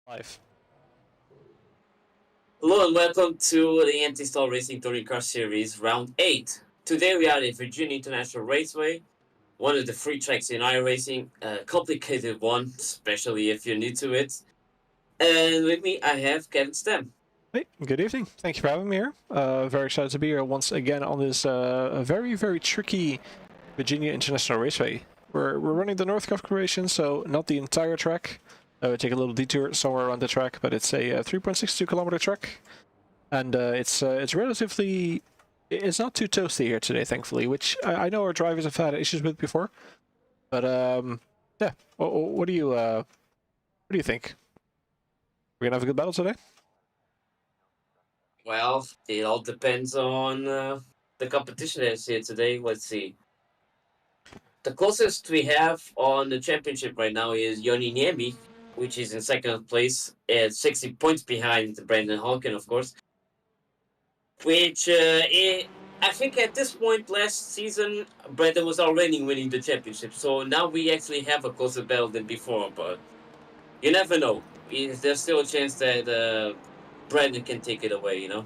Live. Hello and welcome to the Anti-Stall Racing Touring Car Series Round 8. Today we are at Virginia International Raceway, one of the free tracks in iRacing, a complicated one, especially if you're new to it. And with me I have Kevin Stem. Hey, good evening. Thank you for having me here. Very excited to be here once again on this very, very tricky Virginia International Raceway. We're running the North configuration, so not the entire track. We take a little detour somewhere around the track, but it's a 3.62 kilometer track. And it's relatively... It's not too toasty here today, thankfully, which I know our drivers have had issues with before. But, yeah. What do you think? We're gonna have a good battle today? Well, it all depends on the competition that's here today. Let's see. The closest we have on the championship right now is Yoni Niemi, which is in second place at 60 points behind Brandon Hawken, of course. Which I think at this point last season, Brandon was already winning the championship. So now we actually have a closer battle than before. But you never know. There's still a chance that Brandon can take it away. You know.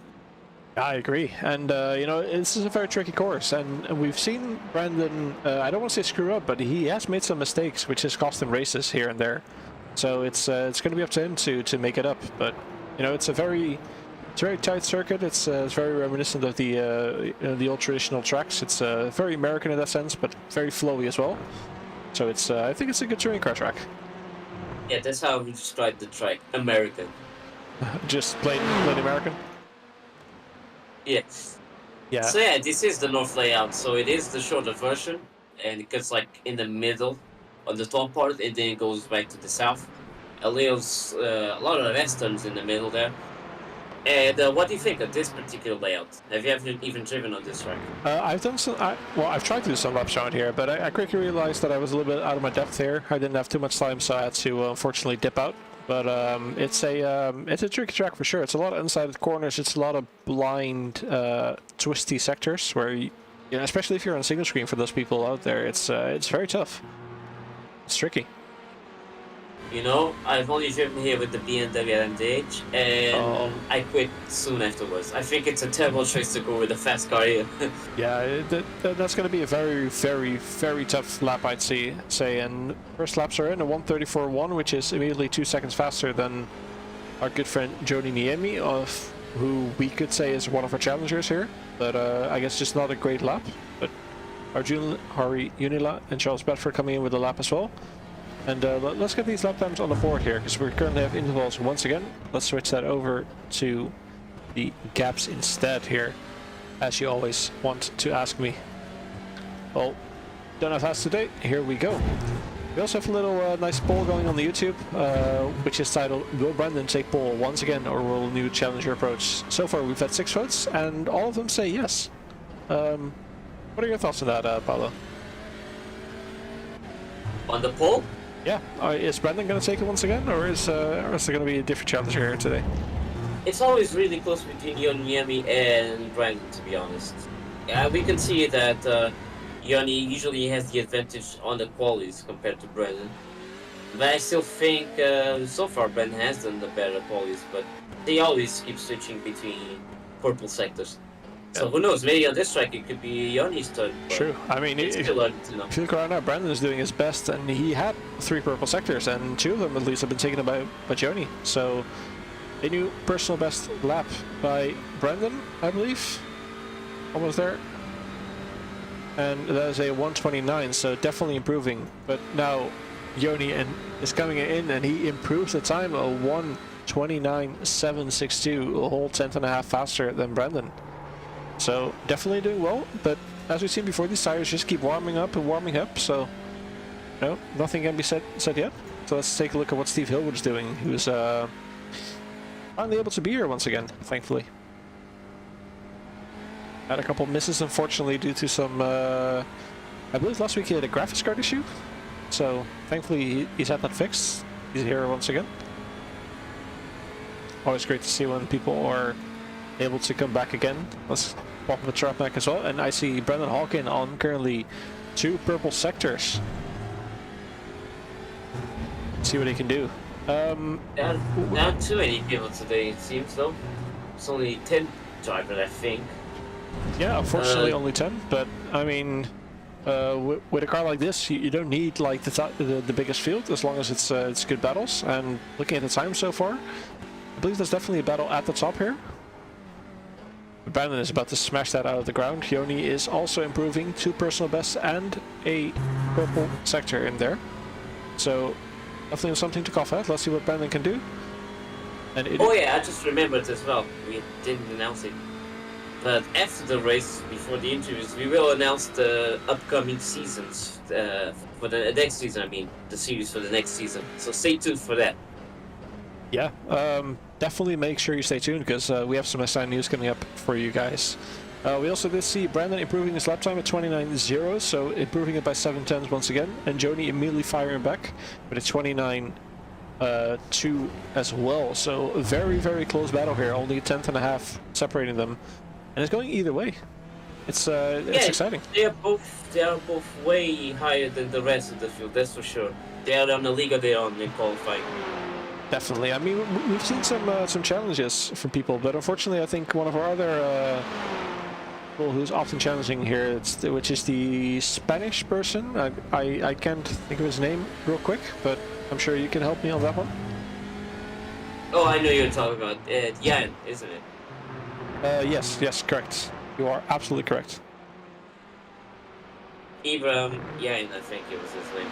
I agree, and you know, this is a very tricky course, and we've seen Brandon. I don't want to say screw up, but he has made some mistakes, which has cost him races here and there. So it's going to be up to him to make it up. But you know, it's a very tight circuit. It's very reminiscent of the you know, the old traditional tracks. It's very American in that sense, but very flowy as well. So it's I think it's a good touring car track. Yeah, that's how we describe the track. American. Just plain American. Yes. Yeah. So yeah, this is the north layout. So it is the shorter version, and it gets like in the middle, on the top part, and then it goes back to the south. A lot of S turns in the middle there. And what do you think of this particular layout? Have you ever even driven on this track? I've done some. Well, I've tried to do some laps around here, but I quickly realized that I was a little bit out of my depth here. I didn't have too much time, so I had to unfortunately dip out. But it's a tricky track for sure. It's a lot of unsided corners. It's a lot of blind, twisty sectors where, you know, especially if you're on single screen for those people out there, it's very tough. It's tricky. You know, I've only driven here with the BMW MDH, and I quit soon afterwards. I think it's a terrible choice to go with a fast car here. Yeah, that's going to be a very tough lap, I'd say. And first laps are in a 1:34.1, which is immediately 2 seconds faster than our good friend Joni Niemi, who we could say is one of our challengers here. But I guess just not a great lap. But Harry Unila and Charles Bedford coming in with a lap as well. And let's get these lap times on the board here, because we currently have intervals once again. Let's switch that over to the gaps instead here, as you always want to ask me. Well, don't have fast today. Here we go. We also have a little nice poll going on the YouTube, which is titled, "Will Brandon take pole once again, or will new challenger approach?" So far we've had 6 votes, and all of them say yes. What are your thoughts on that, Paolo? On the pole? Yeah, is Brandon going to take it once again, or is there going to be a different challenger here today? It's always really close between Yoni and Brandon, to be honest. We can see that Yoni usually has the advantage on the qualities compared to Brandon. But I still think so far Brandon has done the better qualities, but they always keep switching between purple sectors. So who knows, maybe on this track it could be Yoni's turn. True. I mean, if you look around now, Brandon is doing his best, and he had 3 purple sectors, and 2 of them at least have been taken by Yoni. So a new personal best lap by Brandon, I believe. Almost there. And that is a 1:29, so definitely improving. But now Yoni is coming in, and he improves the time, a 1:29.762, a whole 10.5 faster than Brandon. So definitely doing well, but as we've seen before, these tires just keep warming up and warming up, so no, nothing can be said yet. So let's take a look at what Steve Hillwood is doing, who's finally able to be here once again, thankfully. Had a couple misses, unfortunately, due to some, I believe last week he had a graphics card issue, so thankfully he's had that fixed. He's here once again. Always great to see when people are able to come back again. Let's pop up a trap back as well, and I see Brendan Hawkin on currently 2 purple sectors. See what he can do. Not too many people today, it seems, though. It's only 10 drivers, I think. Yeah, unfortunately only 10, but I mean, with a car like this, you don't need like the biggest field, as long as it's good battles. And looking at the time so far, I believe there's definitely a battle at the top here. Brandon is about to smash that out of the ground. Yoni is also improving 2 personal bests and a purple sector in there. So definitely something to cough at. Let's see what Brandon can do. And yeah, I just remembered as well. We didn't announce it. But after the race, before the interviews, we will announce the upcoming seasons for the next season. I mean, the series for the next season. So stay tuned for that. Yeah, definitely make sure you stay tuned, because we have some exciting news coming up for you guys. We also did see Brandon improving his lap time at 29.0, so improving it by 7/10 once again, and Joni immediately firing back with a 29.2 as well. So a very close battle here, only a 10.5 separating them, and it's going either way. Yeah, exciting. they are both way higher than the rest of the field. That's for sure. They are on the league of their own in qualifying. Definitely. I mean, we've seen some challenges from people, but unfortunately, I think one of our other people who's often challenging here, which is the Spanish person. I can't think of his name real quick, but I'm sure you can help me on that one. Oh, I know you're talking about Yan, isn't it? Yes, correct. You are absolutely correct. Ibrahim Yan, I think it was his name.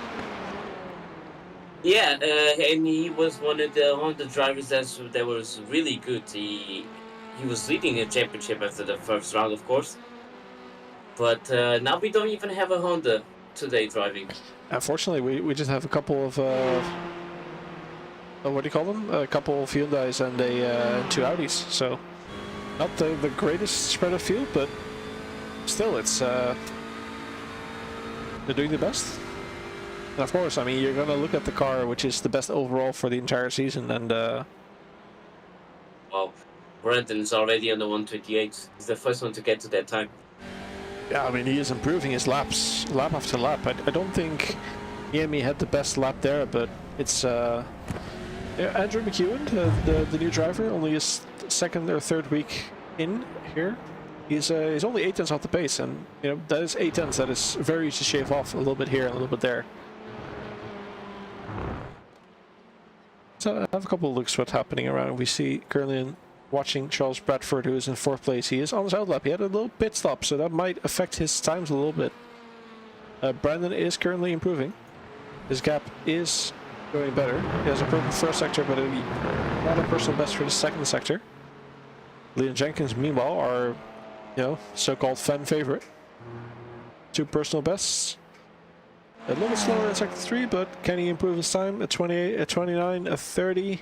Yeah, and he was one of the drivers that was really good. He was leading the championship after the first round, of course. But now we don't even have a Honda today driving. Unfortunately, we just have a couple of what do you call them? A couple of Hyundais and two Audis. So not the greatest spread of field, but still, it's they're doing the best. And of course, I mean, you're gonna look at the car, which is the best overall for the entire season, and Well, Brandon's already on the 128. He's the first one to get to that time. yeah, I mean, he is improving his laps, lap after lap. I don't think EME had the best lap there, but it's yeah, Andrew McEwen, the new driver, only his second or third week in here. He's only 8 tenths off the pace, and you know that is 8 tenths. That is very easy to shave off a little bit here and a little bit there. So I have a couple of looks what's happening around. We see currently watching Charles Bradford, who is in 4th place. He is on his outlap. He had a little pit stop, so that might affect his times a little bit. Brandon is currently improving. His gap is going better. He has a perfect first sector, but not a personal best for the second sector. Leon Jenkins, meanwhile, are, you know, so-called fan favorite. 2 personal bests. A little bit slower in sector 3, but can he improve his time? A 28, a 29, a 30. I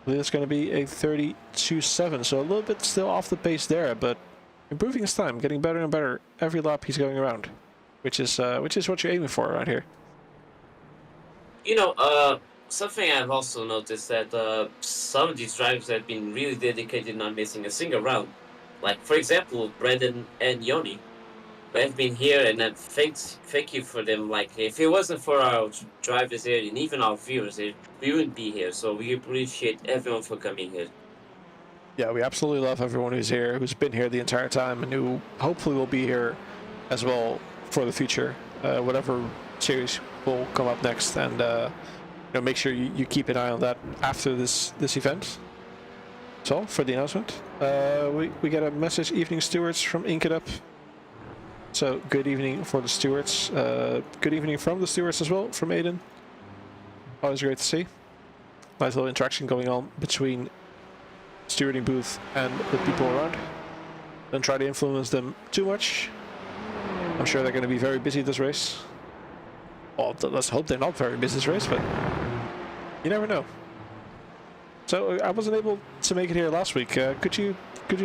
believe it's going to be a 32.7, so a little bit still off the pace there, but improving his time, getting better and better every lap he's going around, which is what you're aiming for around here. You know, something I've also noticed that some of these drivers have been really dedicated, not missing a single round. Like, for example, Brandon and Yoni. They've been here, and thank you for them. Like, if it wasn't for our drivers here and even our viewers here, we wouldn't be here. So we appreciate everyone for coming here. Yeah, we absolutely love everyone who's here, who's been here the entire time, and who hopefully will be here as well for the future, whatever series will come up next. And you know, make sure you keep an eye on that after this event. So for the announcement, we get a message, evening stewards from Ink It Up. So good evening for the stewards. Good evening from the stewards as well, from Aiden. Always great to see. Nice little interaction going on between stewarding booth and the people around. Don't try to influence them too much. I'm sure they're going to be very busy this race. Well, let's hope they're not very busy this race, but you never know. So I wasn't able to make it here last week. Could you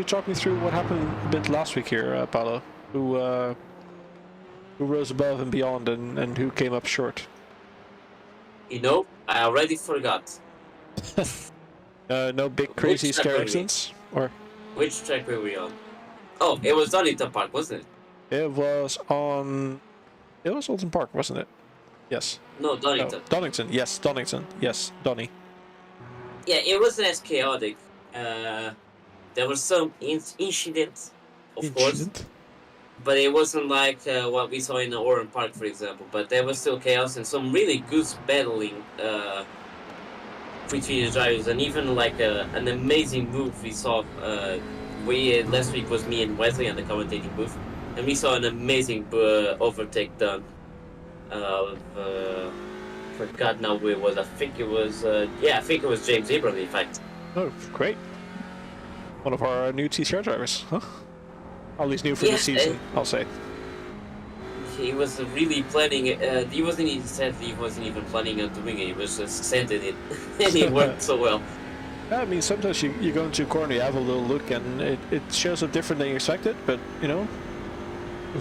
talk me through what happened a bit last week here, Paolo? Who rose above and beyond, and who came up short? You know, I already forgot. No big crazy scare accidents, or which track were we on? Oh, it was Donington Park, wasn't it? It was on Alton Park, wasn't it? Yes. No, Donington. No, Donington. Yes, Donington. Yes, Donny. Yeah, it wasn't as chaotic. There was some incidents, of course. But it wasn't like what we saw in the Oran Park, for example. But there was still chaos and some really good battling between the drivers, and even like an amazing move we saw. Last week was me and Wesley on the commentating booth, and we saw an amazing overtake done. Forgot now who it was. I think it was James Abram, in fact. Oh, great! One of our new TCR drivers, huh? At least new for the season, I'll say. He was really planning it. He wasn't even planning on doing it. He was just sending it, and it worked so well. Yeah, I mean, sometimes you go into a corner, you have a little look, and it shows up different than you expected. But you know,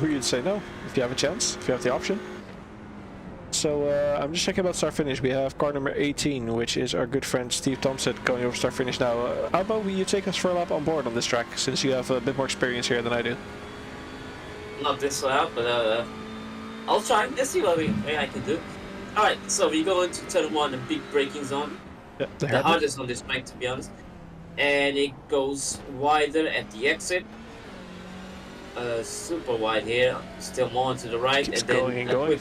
who you'd say no if you have a chance, if you have the option. So I'm just checking about start finish. We have car number 18, which is our good friend Steve Thompson, going over start finish now. How about you take us for a lap on board on this track, since you have a bit more experience here than I do? not this loud, but I'll try. Let's see what I can do. All right, so we go into turn one, a big braking zone, Yeah, the the hairpin. hardest on this track, to be honest. And it goes wider at the exit. Super wide here, still more to the right, Keeps and then going and a going. quick,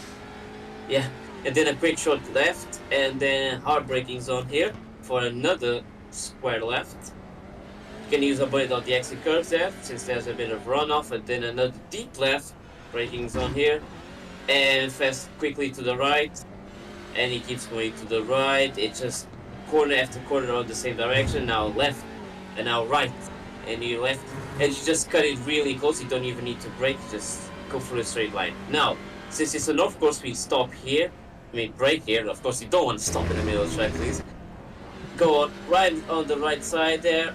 yeah, and then a quick short left, and then hard braking zone here for another square left. You can use a bit of the exit curves there, since there's a bit of runoff, and then another deep left braking zone here, and fast quickly to the right, and he keeps going to the right. It just corner after corner on the same direction. Now left, and now right, and you left, and you just cut it really close. You don't even need to brake. You just go through a straight line. Now, since it's an off course, we stop here. I mean, brake here. Of course, you don't want to stop in the middle of the track, please. Go on right on the right side there.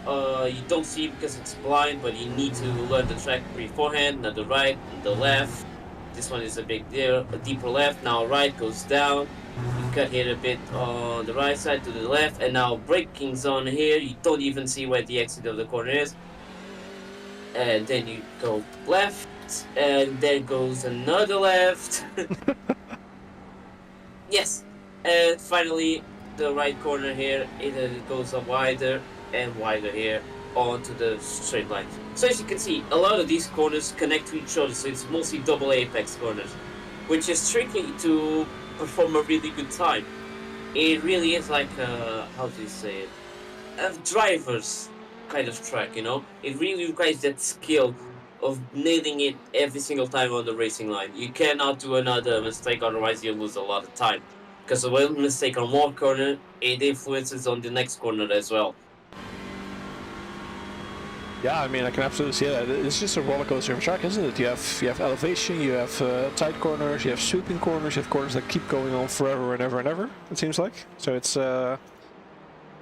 You don't see it because it's blind, but you need to learn the track beforehand. Now the right, the left. This one is a big deal. A deeper left. Now right goes down. You cut here a bit on the right side to the left, and now braking zone here. You don't even see where the exit of the corner is. And then you go left, and there goes another left. Yes, and finally the right corner here. It goes up wider and wider here onto the straight line. So as you can see, a lot of these corners connect to each other, so it's mostly double apex corners, which is tricky to perform a really good time. It really is like how do you say it? A driver's kind of track, you know? It really requires that skill of nailing it every single time on the racing line. You cannot do another mistake, otherwise you lose a lot of time. Because one mistake on one corner, it influences on the next corner as well. Yeah, I mean, I can absolutely see that. It's just a roller coaster of a track, isn't it? You have elevation, you have tight corners, you have swooping corners, you have corners that keep going on forever and ever and ever. It seems like. So it's it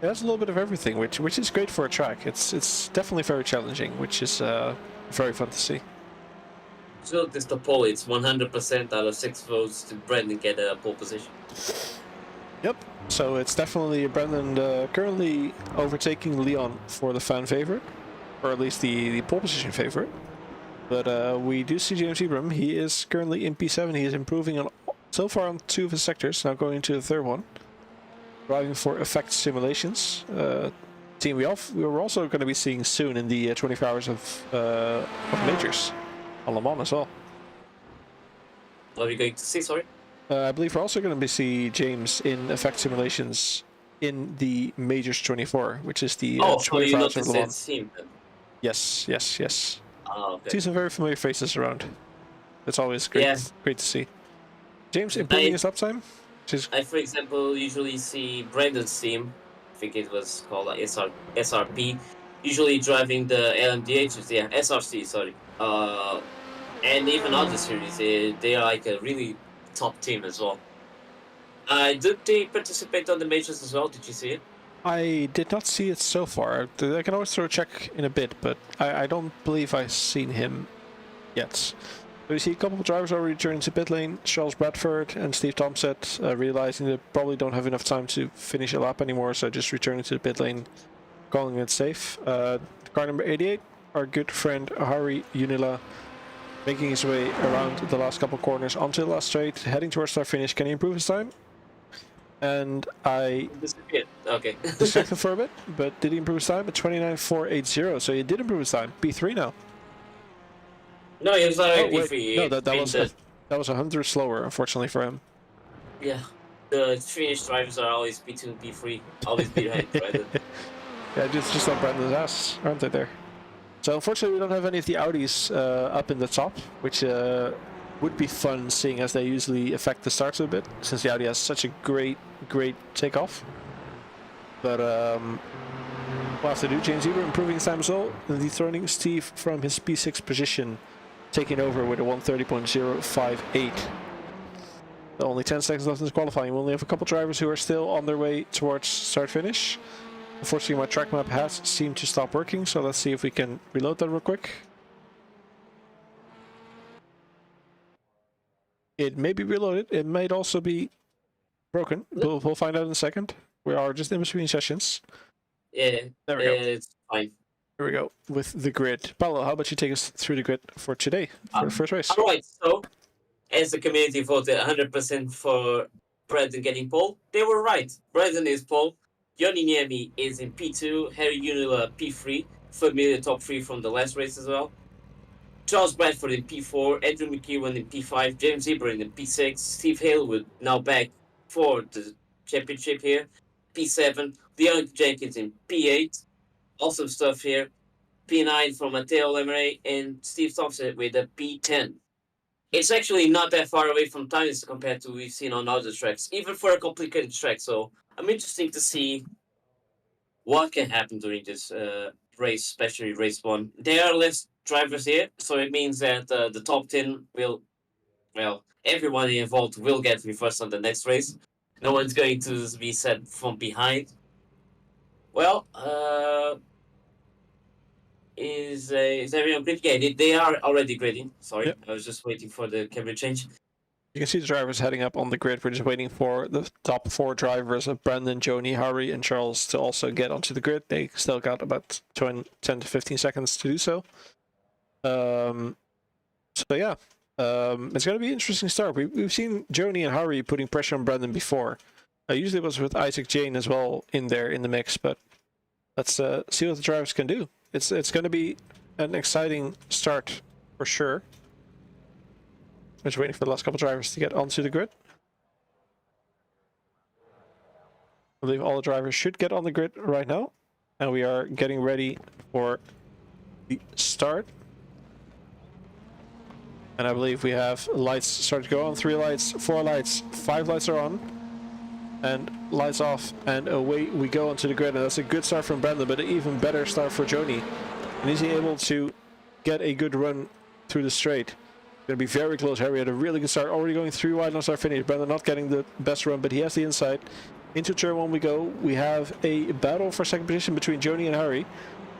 has a little bit of everything, which is great for a track. It's definitely very challenging, which is very fun to see. So this the poll, it's 100% out of 6 votes to Brendan get a pole position. Yep. So it's definitely Brendan currently overtaking Leon for the fan favorite, or at least the pole position favorite. But we do see James Ibram. He is currently in P7. He is improving on so far on 2 of his sectors. Now going into the third one, driving for Effect Simulations. Team we're also going to be seeing soon in the 24 hours of majors on Le Mans as well. What are we going to see? Sorry. I believe we're also going to be see James in Effect Simulations in the Majors 24, which is the Oh, so 24 you hours of noticed Le that Mans. team then? Yes. Oh, okay. See some very familiar faces around. It's always great, Yeah. great to see. James improving his uptime. I, for example, usually see Brandon's team, I think it was called SRP, usually driving the LMDHs, yeah, SRC, sorry. And even other series, they are like a really top team as well. Did they participate on the majors as well? Did you see it? I did not see it so far. I can always throw a check in a bit, but I don't believe I've seen him yet. So we see a couple of drivers already returning to pit lane. Charles Bradford and Steve Tomset realizing they probably don't have enough time to finish a lap anymore, so just returning to the pit lane, calling it safe. Car number 88, our good friend Hari Unila, making his way around the last couple of corners onto the last straight, heading towards start finish. Can he improve his time? And I Disappeared. Okay. distracted for a bit, but did he improve his time? At 29.480, so he did improve his time. P3 now. No, he was already wait. free. No, that was 100 slower, unfortunately for him. Yeah. The Finnish drivers are always P2 and P3, always behind Brandon. Yeah, just on Brandon's ass, aren't they there? So unfortunately we don't have any of the Audis up in the top, which would be fun seeing as they usually affect the starts a bit, since the Audi has such a great takeoff. But we'll have to do. James Eber improving his time as well, and dethroning Steve from his P6 position, taking over with a 130.058. Only 10 seconds left in the qualifying. We only have a couple drivers who are still on their way towards start-finish. Unfortunately, my track map has seemed to stop working, so let's see if we can reload that real quick. It may be reloaded. It might also be broken. We'll find out in a second. We are just in between sessions. Yeah, there we go. it's fine. Here we go with the grid. Paolo, how about you take us through the grid for today, for the first race? All right, so as the community voted 100% for Brandon getting pole, they were right. Brandon is pole. Johnny Niemi is in P2, Harry Unila P3, familiar top 3 from the last race as well. Charles Bradford in P4, Andrew McEwen in P5, James Ebering in P6, Steve Halewood now back for the championship here, P7, Leon Jenkins in P8, awesome stuff here, P9 from Matteo Lemire, and Steve Thompson with a P10. It's actually not that far away from times compared to we've seen on other tracks, even for a complicated track. So I'm interested to see what can happen during this race, especially race 1. There are less drivers here, so it means that the top 10 will, well, everyone involved will get reversed on the next race. No one's going to be set from behind. Well, is everyone grid? Yeah, they are already grading. Sorry, Yep. I was just waiting for the camera change. You can see the drivers heading up on the grid. We're just waiting for the top 4 drivers of Brandon, Joni, Harry, and Charles to also get onto the grid. They still got about 10 to 15 seconds to do so. So yeah, it's going to be an interesting start. We've seen Joni and Harry putting pressure on Brandon before. Usually it was with Isaac Jane as well in there in the mix, but let's see what the drivers can do. It's going to be an exciting start for sure. I'm just waiting for the last couple drivers to get onto the grid. I believe all the drivers should get on the grid right now. And we are getting ready for the start. And I believe we have lights start to go on. 3 lights, 4 lights, 5 lights are on. And lights off, and away we go onto the grid. And that's a good start from Brandon, but an even better start for Joni. And is he able to get a good run through the straight? Going to be very close. Harry had a really good start, already going 3 wide on start finish. Brandon not getting the best run, but he has the inside. Into turn 1 we go. We have a battle for second position between Joni and Harry,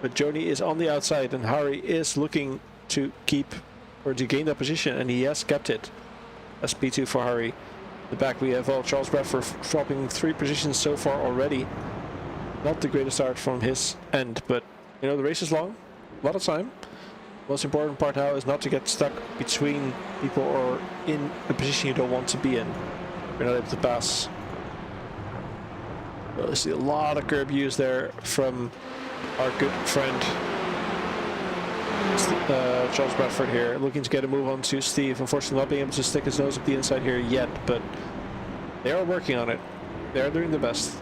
but Joni is on the outside, and Harry is looking to keep or to gain that position, and he has kept it. That's P2 for Harry. In the back we have Charles Bradford dropping 3 positions so far already. Not the greatest start from his end, but you know the race is long, a lot of time. Most important part now is not to get stuck between people or in a position you don't want to be in. You're not able to pass. Well, I see a lot of curb use there from our good friend Charles Bradford here, looking to get a move on to Steve. Unfortunately not being able to stick his nose up the inside here yet, but they are working on it. They are doing the best.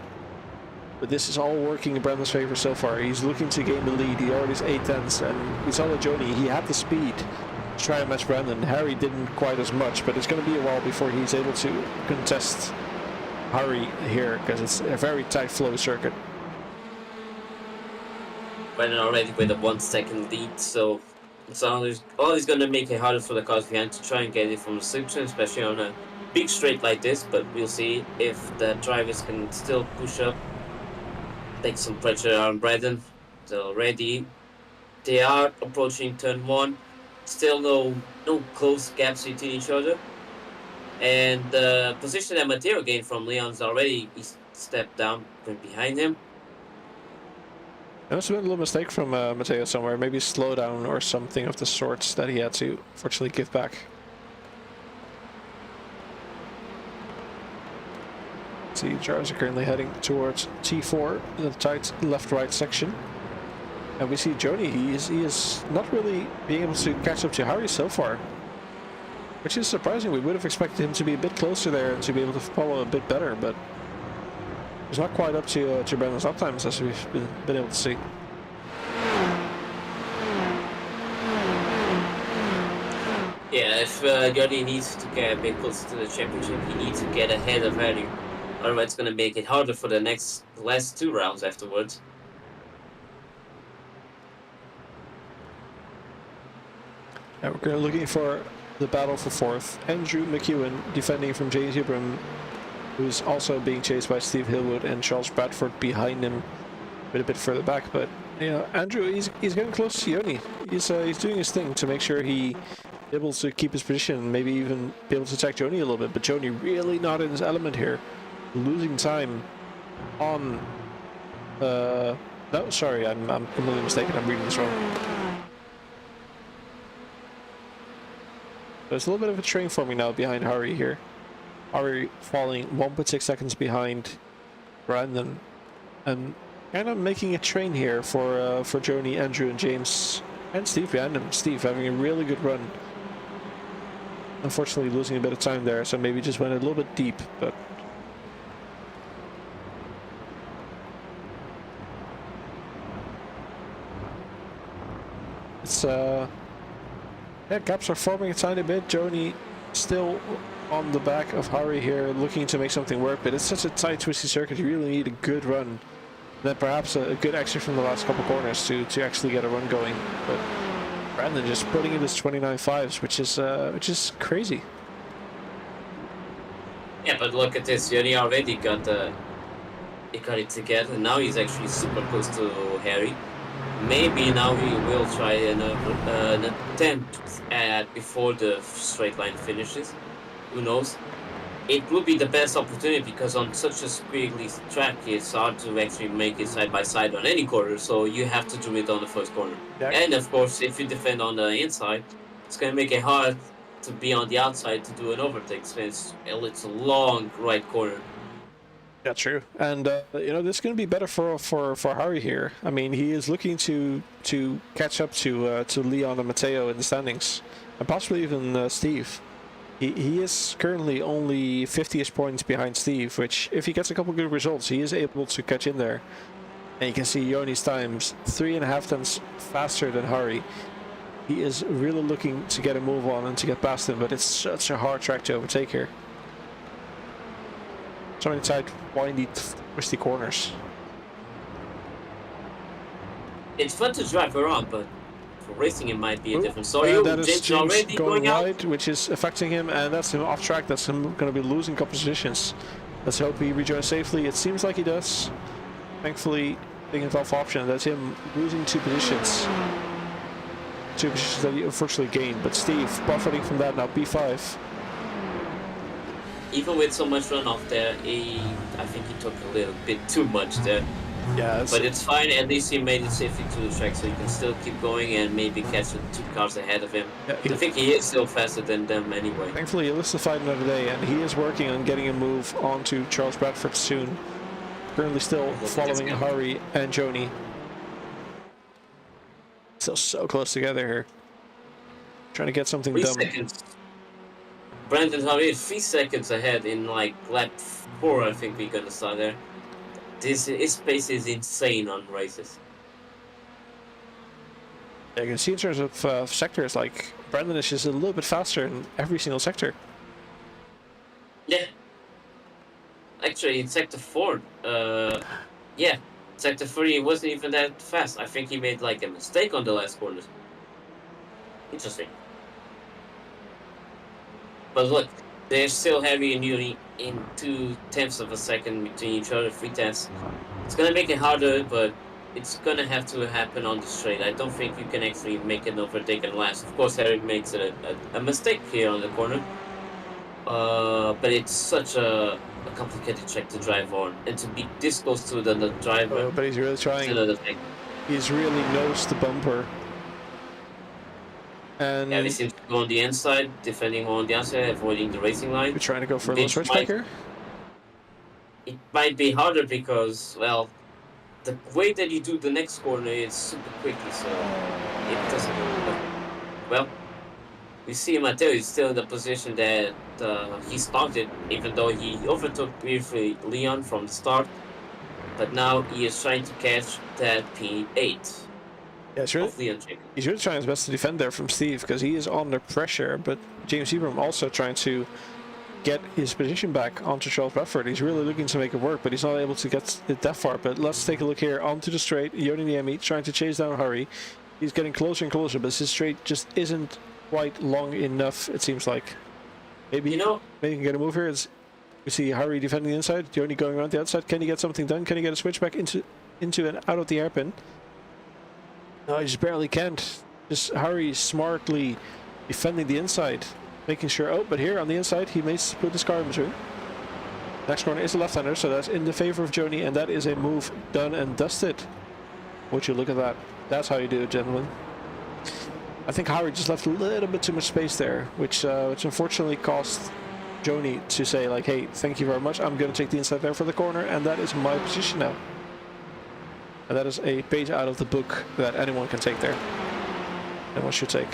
But this is all working in Brandon's favor so far. He's looking to gain the lead. He already has 8 tenths, and we saw with Joni, he had the speed to try and match Brandon. Harry didn't quite as much, but it's going to be a while before he's able to contest Harry here, because it's a very tight flow circuit. Brandon already with a 1 second lead, so it's always going to make it harder for the cars behind to try and get it from the section, especially on a big straight like this. But we'll see if the drivers can still push up, take some pressure on Brandon. So already they are approaching turn 1. Still no close gaps between each other. And the position that Matteo gained from Leon's already stepped down, went behind him. There must have been a little mistake from Matteo somewhere. Maybe slow down or something of the sorts that he had to fortunately give back. See, drivers are currently heading towards T4 in the tight left-right section. And we see Joni, he is not really being able to catch up to Harry so far. Which is surprising. We would have expected him to be a bit closer there and to be able to follow a bit better, but he's not quite up to Brandon's lap times, as we've been able to see. Yeah, if Joni needs to get a bit closer to the championship, he needs to get ahead of Harry. Otherwise, it's going to make it harder for the last 2 rounds afterwards. Yeah, we're looking for the battle for 4th. Andrew McEwen defending from James Ibram, who's also being chased by Steve Hillwood and Charles Bradford behind him, a bit further back. But you know, Andrew, he's getting close to Joni. He's doing his thing to make sure he able to keep his position, maybe even be able to attack Joni a little bit. But Joni really not in his element here, losing time on No, sorry, I'm completely mistaken. I'm reading this wrong. There's a little bit of a train forming now behind Harry here. Harry falling 1.6 seconds behind Brandon, and kind of making a train here for Joni, Andrew, and James, and Steve behind him. Steve having a really good run. Unfortunately, losing a bit of time there, so maybe just went a little bit deep, but. It's yeah, gaps are forming a tiny bit. Joni still on the back of Harry here, looking to make something work, but it's such a tight, twisty circuit. You really need a good run. Then perhaps a good exit from the last couple corners to actually get a run going. But Brandon just putting in his 29.5s, which is crazy. Yeah, but look at this. Yuri already got it together. Now he's actually super close to Harry. Maybe now he will try an attempt at before the straight line finishes. Who knows? It would be the best opportunity because on such a squiggly track, it's hard to actually make it side by side on any corner. So you have to do it on the first corner. Yeah. And of course, if you defend on the inside, it's going to make it hard to be on the outside to do an overtake. Since it's a long right corner. Yeah, true. And you know, this is going to be better for Harry here. I mean, he is looking to catch up to Leon and Matteo in the standings, and possibly even Steve. He is currently only 50-ish points behind Steve, which, if he gets a couple good results, he is able to catch in there. And you can see Joni's times 3.5 tenths faster than Harry. He is really looking to get a move on and to get past him, but it's such a hard track to overtake here. So many tight, windy, twisty corners. It's fun to drive around, but for racing it might be a different story. That is James already going wide, out, which is affecting him, and that's him off track. That's him going to be losing positions. Let's hope he rejoins safely. It seems like he does. Thankfully, taking a tough option. That's him losing 2 positions. 2 positions that he unfortunately gained. But Steve profiting from that now, P5. even with so much runoff there, I think he took a little bit too much there. Yeah, but it's fine. At least he made it safely to the track, so he can still keep going and maybe catch the 2 cars ahead of him. Yeah, I think he is still faster than them anyway. Thankfully, he lives to fight another day, and he is working on getting a move onto Charles Bradford soon. Currently still following Harry and Joni. Still so close together here. Trying to get something 3 done. seconds. Brandon's already 3 seconds ahead in like lap 4, I think we're gonna start there. His pace is insane on races. Yeah, you can see in terms of sectors, like Brandon is just a little bit faster in every single sector. Yeah. Actually, in sector 4, yeah, sector 3 he wasn't even that fast. I think he made like a mistake on the last corners. Interesting. But look, they're still Harry and Yuri in 0.2 of a second between each other, 3 tenths. It's gonna make it harder, but it's gonna have to happen on the straight. I don't think you can actually make an overtake and last. Of course, Harry makes a mistake here on the corner. But it's such a complicated track to drive on, and to be this close to the driver. Oh, but he's really trying. He's really nosed the bumper. And yeah, he seems to go on the inside, defending on the outside, avoiding the racing line. We're trying to go for a little switchback here. It might be harder because, well, the way that you do the next corner is super quickly, so it doesn't work. Well, we see Matteo is still in the position that he started, even though he overtook briefly Leon from the start. But now he is trying to catch that P8. Yeah, he's really trying his best to defend there from Steve, because he is under pressure, but James Ebram also trying to get his position back onto Charles Bradford. He's really looking to make it work, but he's not able to get it that far. But let's take a look here onto the straight. Joni Niemi trying to chase down Harry. He's getting closer and closer, but his straight just isn't quite long enough, it seems like. Maybe, maybe he can get a move here. We see Harry defending the inside, Joni going around the outside. Can he get something done? Can he get a switch back into and out of the hairpin? No, he just barely can't. Just Harry smartly defending the inside, making sure. Oh, but here on the inside, he may put his car in between. Next corner is a left-hander, so that's in the favor of Joni, and that is a move done and dusted. Would you look at that? That's how you do it, gentlemen. I think Harry just left a little bit too much space there, which unfortunately caused Joni to say like, hey, thank you very much, I'm going to take the inside there for the corner, and that is my position now. And that is a page out of the book that anyone can take there. Anyone should take.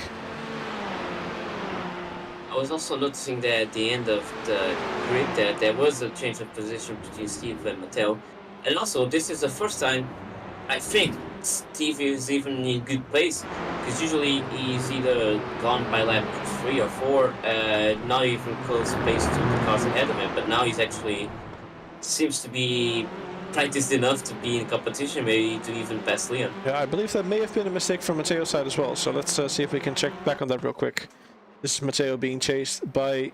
I was also noticing that at the end of the grid that there was a change of position between Steve and Mattel. And also, this is the first time I think Steve is even in good place, because usually he's either gone by lap 3 or 4, not even close pace to the cars ahead of him, but now he's actually seems to be practiced enough to be in competition, maybe to even pass Leon. Yeah, I believe that may have been a mistake from Matteo's side as well, so let's see if we can check back on that real quick. This is Matteo being chased by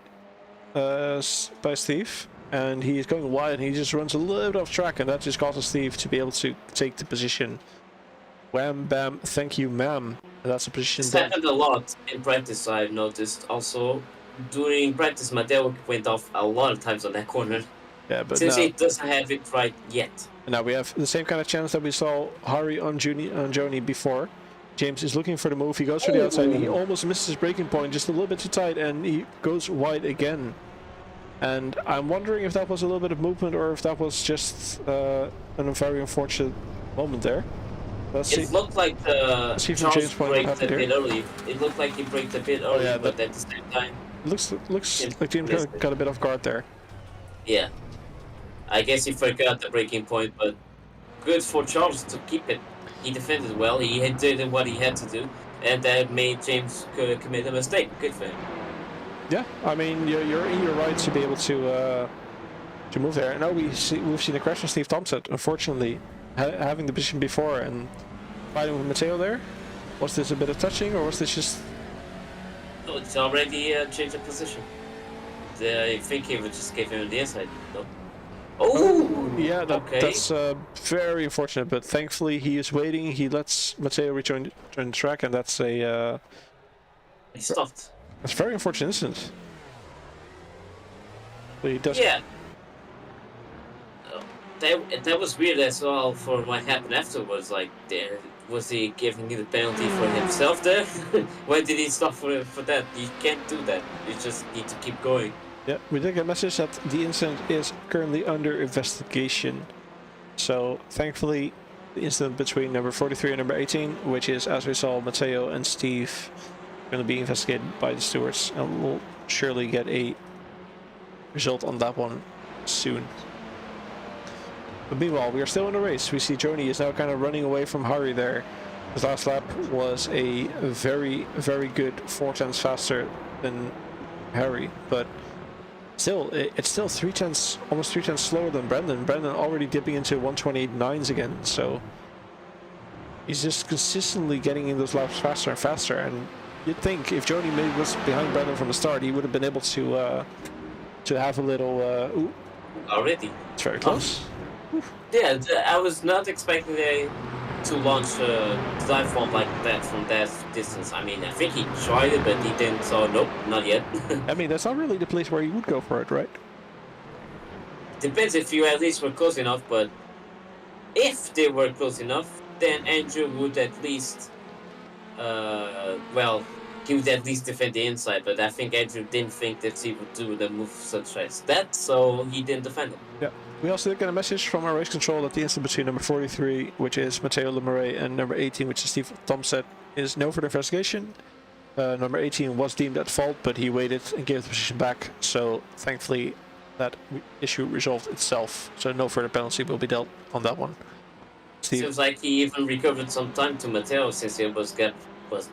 Steve, and he is going wide, and he just runs a little bit off track, and that just causes Steve to be able to take the position. Wham, bam, thank you, ma'am. That's a position It's that... happened a lot in practice, I've noticed. Also, during practice, Matteo went off a lot of times on that corner. Yeah, but Since now, he doesn't have it right yet. now we have the same kind of chance that we saw Harry on Joni before. James is looking for the move, he goes for the outside, he almost misses his braking point, just a little bit too tight, and he goes wide again. And I'm wondering if that was a little bit of movement, or if that was just a very unfortunate moment there. Let's see. It looked like See if Charles James point braked a happened bit here. early. It looked like he braked a bit early, yeah, but at the same time... Looks like James got a bit off guard there. Yeah. I guess he forgot the braking point, but good for Charles to keep it. He defended well, he did what he had to do, and that made James commit a mistake. Good for him. Yeah, I mean, you're in your right to be able to move there. And now we've seen a crash from Steve Thompson, unfortunately, having the position before and fighting with Matteo there. Was this a bit of touching, or was this just... No, it's already a change of position. I think he would just give him the inside. No. Oh, yeah, okay. That's very unfortunate, but thankfully he is waiting. He lets Matteo return the track, and that's a... He stopped. That's a very unfortunate incident. But he does... Yeah. That was weird as well for what happened afterwards. Like, was he giving the penalty for himself there? Why did he stop for that? You can't do that. You just need to keep going. Yeah, we did get a message that the incident is currently under investigation. So, thankfully, the incident between number 43 and number 18, which is, as we saw, Matteo and Steve, going to be investigated by the stewards, and we'll surely get a result on that one soon. But meanwhile, we are still in the race. We see Joni is now kind of running away from Harry there. His last lap was a very, very good 4/10 faster than Harry, but still, it's still 3/10, almost 3/10 slower than Brendan. Brendan already dipping into 128.9s again, so he's just consistently getting in those laps faster and faster. And you'd think if Joni maybe was behind Brendan from the start, he would have been able to have a little. Ooh, Already. it's very close. Yeah, I was not expecting to launch a dive bomb like that from that distance. I mean, I think he tried it, but he didn't, so nope, not yet. I mean, that's not really the place where you would go for it, right? Depends if you at least were close enough, but if they were close enough, then Andrew would at least, well, he would at least defend the inside, but I think Andrew didn't think that he would do the move such as that, so he didn't defend it. Yeah. We also did get a message from our race control that the incident between number 43, which is Matteo Lemeray, and number 18, which is Steve Thompson, is no further investigation. Number 18 was deemed at fault, but he waited and gave the position back, so thankfully that issue resolved itself, so no further penalty will be dealt on that one. Steve. Seems like he even recovered some time to Matteo since he was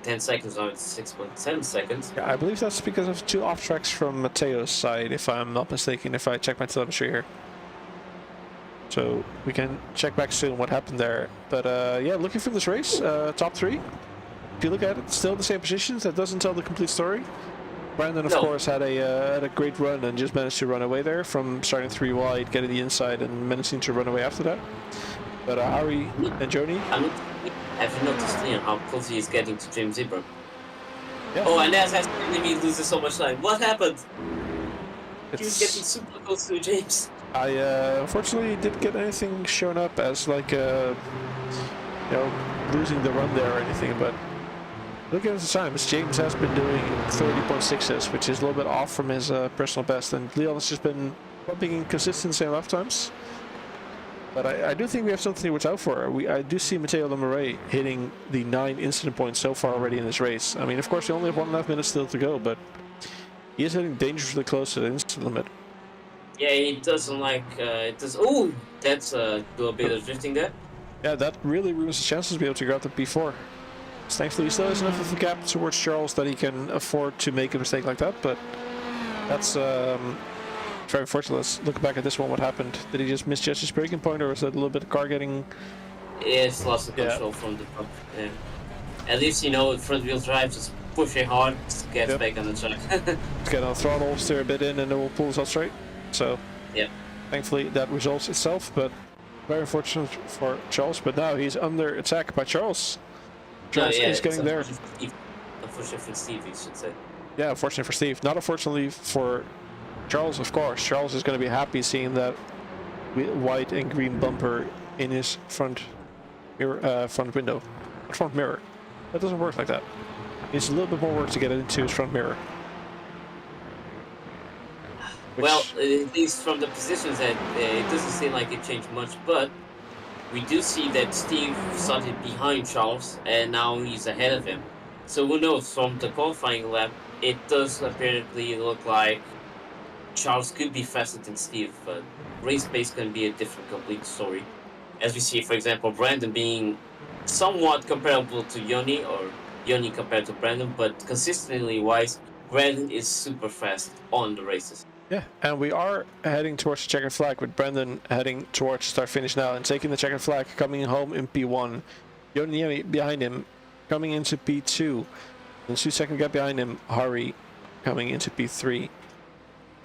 10 seconds, now it's 6.7 seconds. Yeah, I believe that's because of 2 off tracks from Matteo's side, if I'm not mistaken, if I check my telemetry here. So we can check back soon what happened there. But yeah, looking from this race, top 3. If you look at it, still the same positions. That doesn't tell the complete story. Brandon, of course, had a great run and just managed to run away there from starting 3 wide, getting the inside, and managing to run away after that. But Harry and Joni. Have you noticed, Leon, how close he is getting to James Zebra? Yeah. Oh, and that's actually me losing so much time. What happened? He was getting super close to James. I unfortunately didn't get anything shown up as like losing the run there or anything, but looking at the times, James has been doing 30.6s, which is a little bit off from his personal best, and Leon has just been bumping in consistency in lap times. But I do think we have something to watch out for. I do see Matteo Lemaray hitting the 9 incident points so far already in this race. I mean, of course, we only have 1.5 minutes still to go, but he is hitting dangerously close to the incident limit. Yeah, he doesn't like it does. Oh, that's a little bit of drifting there. Yeah, that really ruins his chances to be able to grab the P4. Thankfully, he still has enough of a gap towards Charles that he can afford to make a mistake like that, but that's very unfortunate. Let's look back at this one. What happened? Did he just misjudge his braking point, or was it a little bit of car getting... It's lost of control from the front. Yeah. At least, front wheel drive, just push it hard, get back on the track. Get on the throttle, steer a bit in, and it will pull us out straight. So, thankfully that resolves itself, but very unfortunate for Charles. But now he's under attack by Charles. Charles is getting there. Unfortunately for Steve, you should say. Yeah, unfortunately for Steve. Not unfortunately for Charles, of course. Charles is going to be happy seeing that white and green bumper in his front mirror, front window, front mirror. That doesn't work like that. It's a little bit more work to get it into his front mirror. Well, at least from the positions that it doesn't seem like it changed much, but we do see that Steve started behind Charles and now he's ahead of him. So who knows, from the qualifying lap, it does apparently look like Charles could be faster than Steve, but race pace can be a different complete story. As we see, for example, Brandon being somewhat comparable to Yoni, or Yoni compared to Brandon, but consistently wise, Brandon is super fast on the races. Yeah, and we are heading towards the checkered flag, with Brandon heading towards start finish now and taking the checkered flag, coming home in P1. Yoni behind him, coming into P2. And 2-second gap behind him, Hari coming into P3.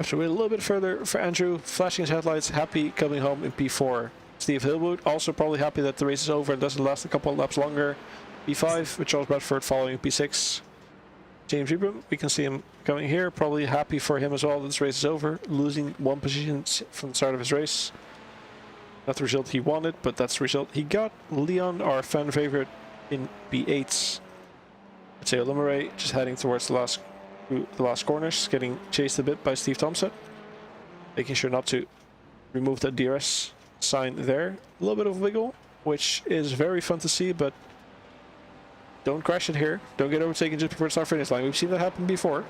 After wait a little bit further for Andrew, flashing his headlights, happy coming home in P4. Steve Hillwood also probably happy that the race is over and doesn't last a couple of laps longer. P5 with Charles Bradford following P6. James Ibram, we can see him coming here, probably happy for him as well that this race is over, losing 1 position from the start of his race. Not the result he wanted, but that's the result he got. Leon, our fan favorite, in P8. Matteo Lemaray just heading towards the last corners, getting chased a bit by Steve Thompson, making sure not to remove that DRS sign there. A little bit of wiggle, which is very fun to see, but don't crash it here. Don't get overtaken just before the start finish line. We've seen that happen before.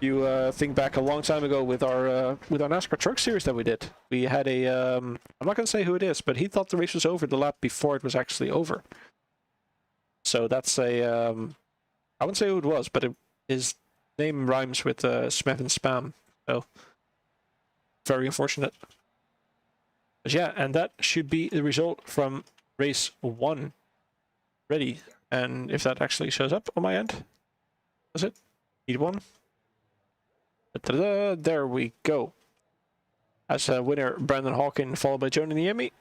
You think back a long time ago with our NASCAR Truck Series that we did. We had a I'm not going to say who it is, but he thought the race was over the lap before it was actually over. So that's a I wouldn't say who it was, but his name rhymes with Smith and Spam. So very unfortunate. But yeah, and that should be the result from race 1. Ready, and if that actually shows up on my end, does it? Heat 1. There we go. As a winner, Brandon Hawkin, followed by Joni Niemi,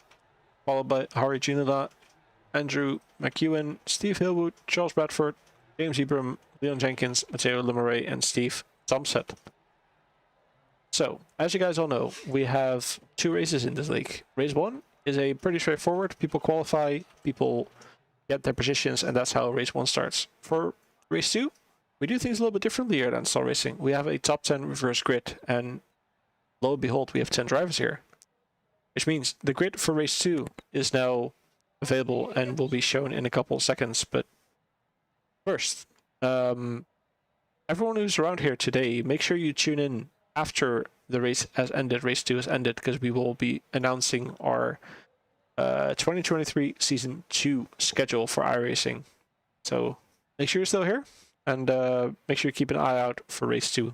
followed by Hari Junila, Andrew McEwen, Steve Hillwood, Charles Bradford, James Ibram, Leon Jenkins, Matteo Lemaray, and Steve Thompson. So, as you guys all know, we have 2 races in this league. Race 1 is a pretty straightforward. People qualify, people get their positions, and that's how race 1 starts. For race 2, we do things a little bit differently here than Star Racing. We have a top 10 reverse grid, and lo and behold, we have 10 drivers here. Which means the grid for race 2 is now available and will be shown in a couple of seconds. But first, everyone who's around here today, make sure you tune in after the race has ended, race 2 has ended, because we will be announcing our 2023 Season 2 schedule for iRacing. So make sure you're still here, and make sure you keep an eye out for race 2.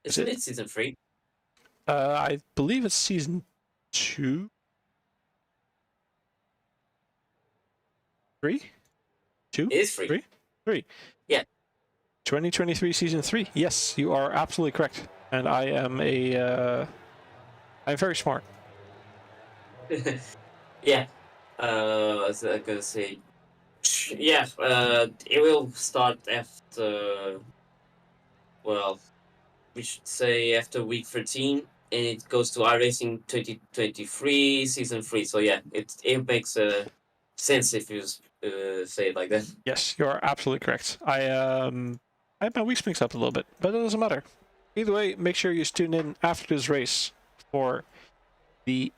Isn't it Season 3? I believe it's Season 2? 3? 2? It is 3. 3? 3. Yeah. 2023 Season 3. Yes, you are absolutely correct. And I am I'm very smart. Yeah. What's I gonna say? Yeah. It will start after. Well, we should say after week 13, and it goes to iRacing 2023 Season 3. So yeah, it makes sense if you say it like that. Yes, you are absolutely correct. I had my weeks mixed up a little bit, but it doesn't matter. Either way, make sure you tune in after this race for the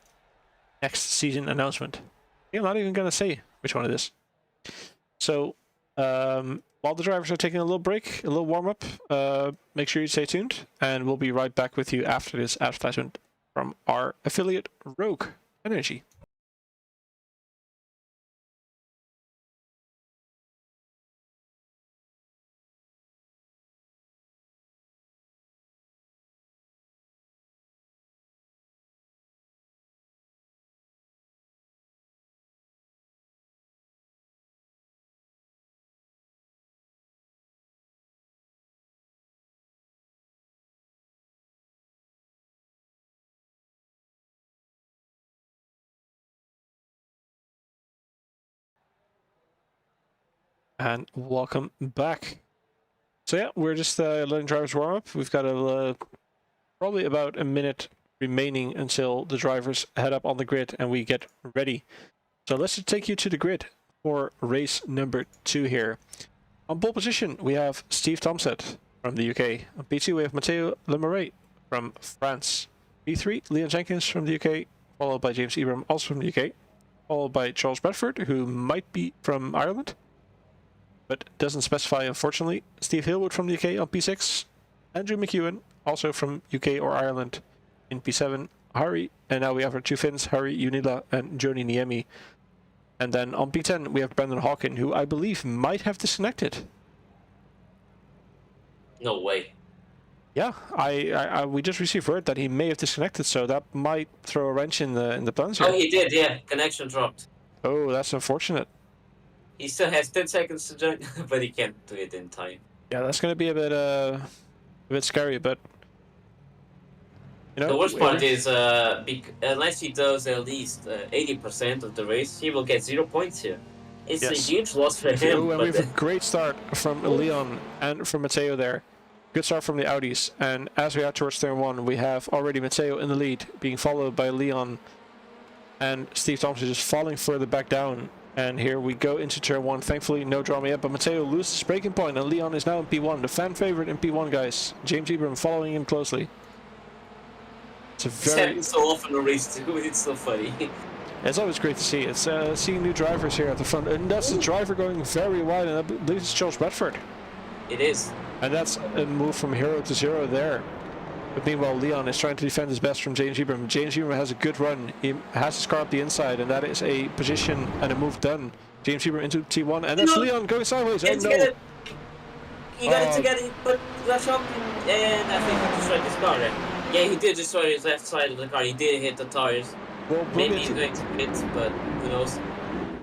next season announcement. I'm not even going to say which one it is. So, while the drivers are taking a little break, a little warm-up, make sure you stay tuned, and we'll be right back with you after this advertisement from our affiliate, Rogue Energy. And welcome back. So yeah, we're just letting drivers warm up. We've got probably about a minute remaining until the drivers head up on the grid and we get ready. So let's just take you to the grid for race number 2 here. On pole position, we have Steve Tomset from the UK. On P2, we have Matteo Lemeray from France. P3, Leon Jenkins from the UK, followed by James Ebram, also from the UK, followed by Charles Bradford, who might be from Ireland, but doesn't specify, unfortunately. Steve Hillwood from the UK on P6. Andrew McEwen, also from UK or Ireland, in P7. Harry, and now we have our 2 Finns, Harry Unila and Joni Niemi. And then on P10, we have Brendan Hawkin, who I believe might have disconnected. No way. Yeah, we just received word that he may have disconnected, so that might throw a wrench in the plans here. Oh, he did, yeah. Connection dropped. Oh, that's unfortunate. He still has 10 seconds to join, but he can't do it in time. Yeah, that's going to be a bit scary, but you know, the worst part is unless he does at least 80% of the race, he will get 0 points here. It's a huge loss for him. And we have a great start from Leon and from Matteo there. Good start from the Audis, and as we are towards turn 1, we have already Matteo in the lead, being followed by Leon and Steve Thompson just falling further back down. And here we go into turn 1. Thankfully, no drama yet, but Matteo loses braking point, and Leon is now in P1. The fan favorite in P1, guys. James Ebram following him closely. It's a very... It's so often a race too. It's so funny. It's always great to see. It's seeing new drivers here at the front, and that's the driver going very wide, and I believe it's Charles Bradford. It is. And that's a move from hero to zero there. But meanwhile, Leon is trying to defend his best from James Ebram. James Ebram has a good run. He has his car up the inside, and that is a position and a move done. James Ebram into T1, and that's Leon going sideways. Oh no! He got it together, but rush up, and I think he destroyed his car there. Yeah, he did destroy his left side of the car. He did hit the tires. Well, maybe he's going to pit, but who knows?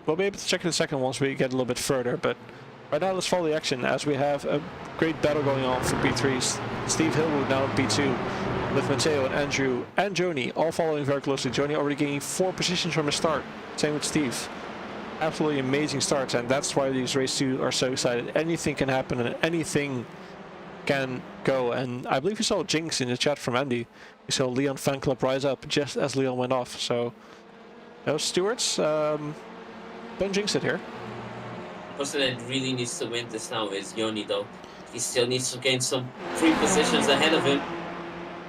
We'll be able to check in a second once we get a little bit further, but right now let's follow the action as we have a great battle going on for P3s. Steve Hillwood now in P2 with Matteo and Andrew and Joni all following very closely. Joni already gaining 4 positions from his start. Same with Steve. Absolutely amazing starts, and that's why these race 2 are so excited. Anything can happen and anything can go, and I believe we saw Jinx in the chat from Andy. We saw Leon fan club rise up just as Leon went off, so those stewards, don't jinx it here. The person that really needs to win this now is Yoni, though. He still needs to gain some 3 positions ahead of him.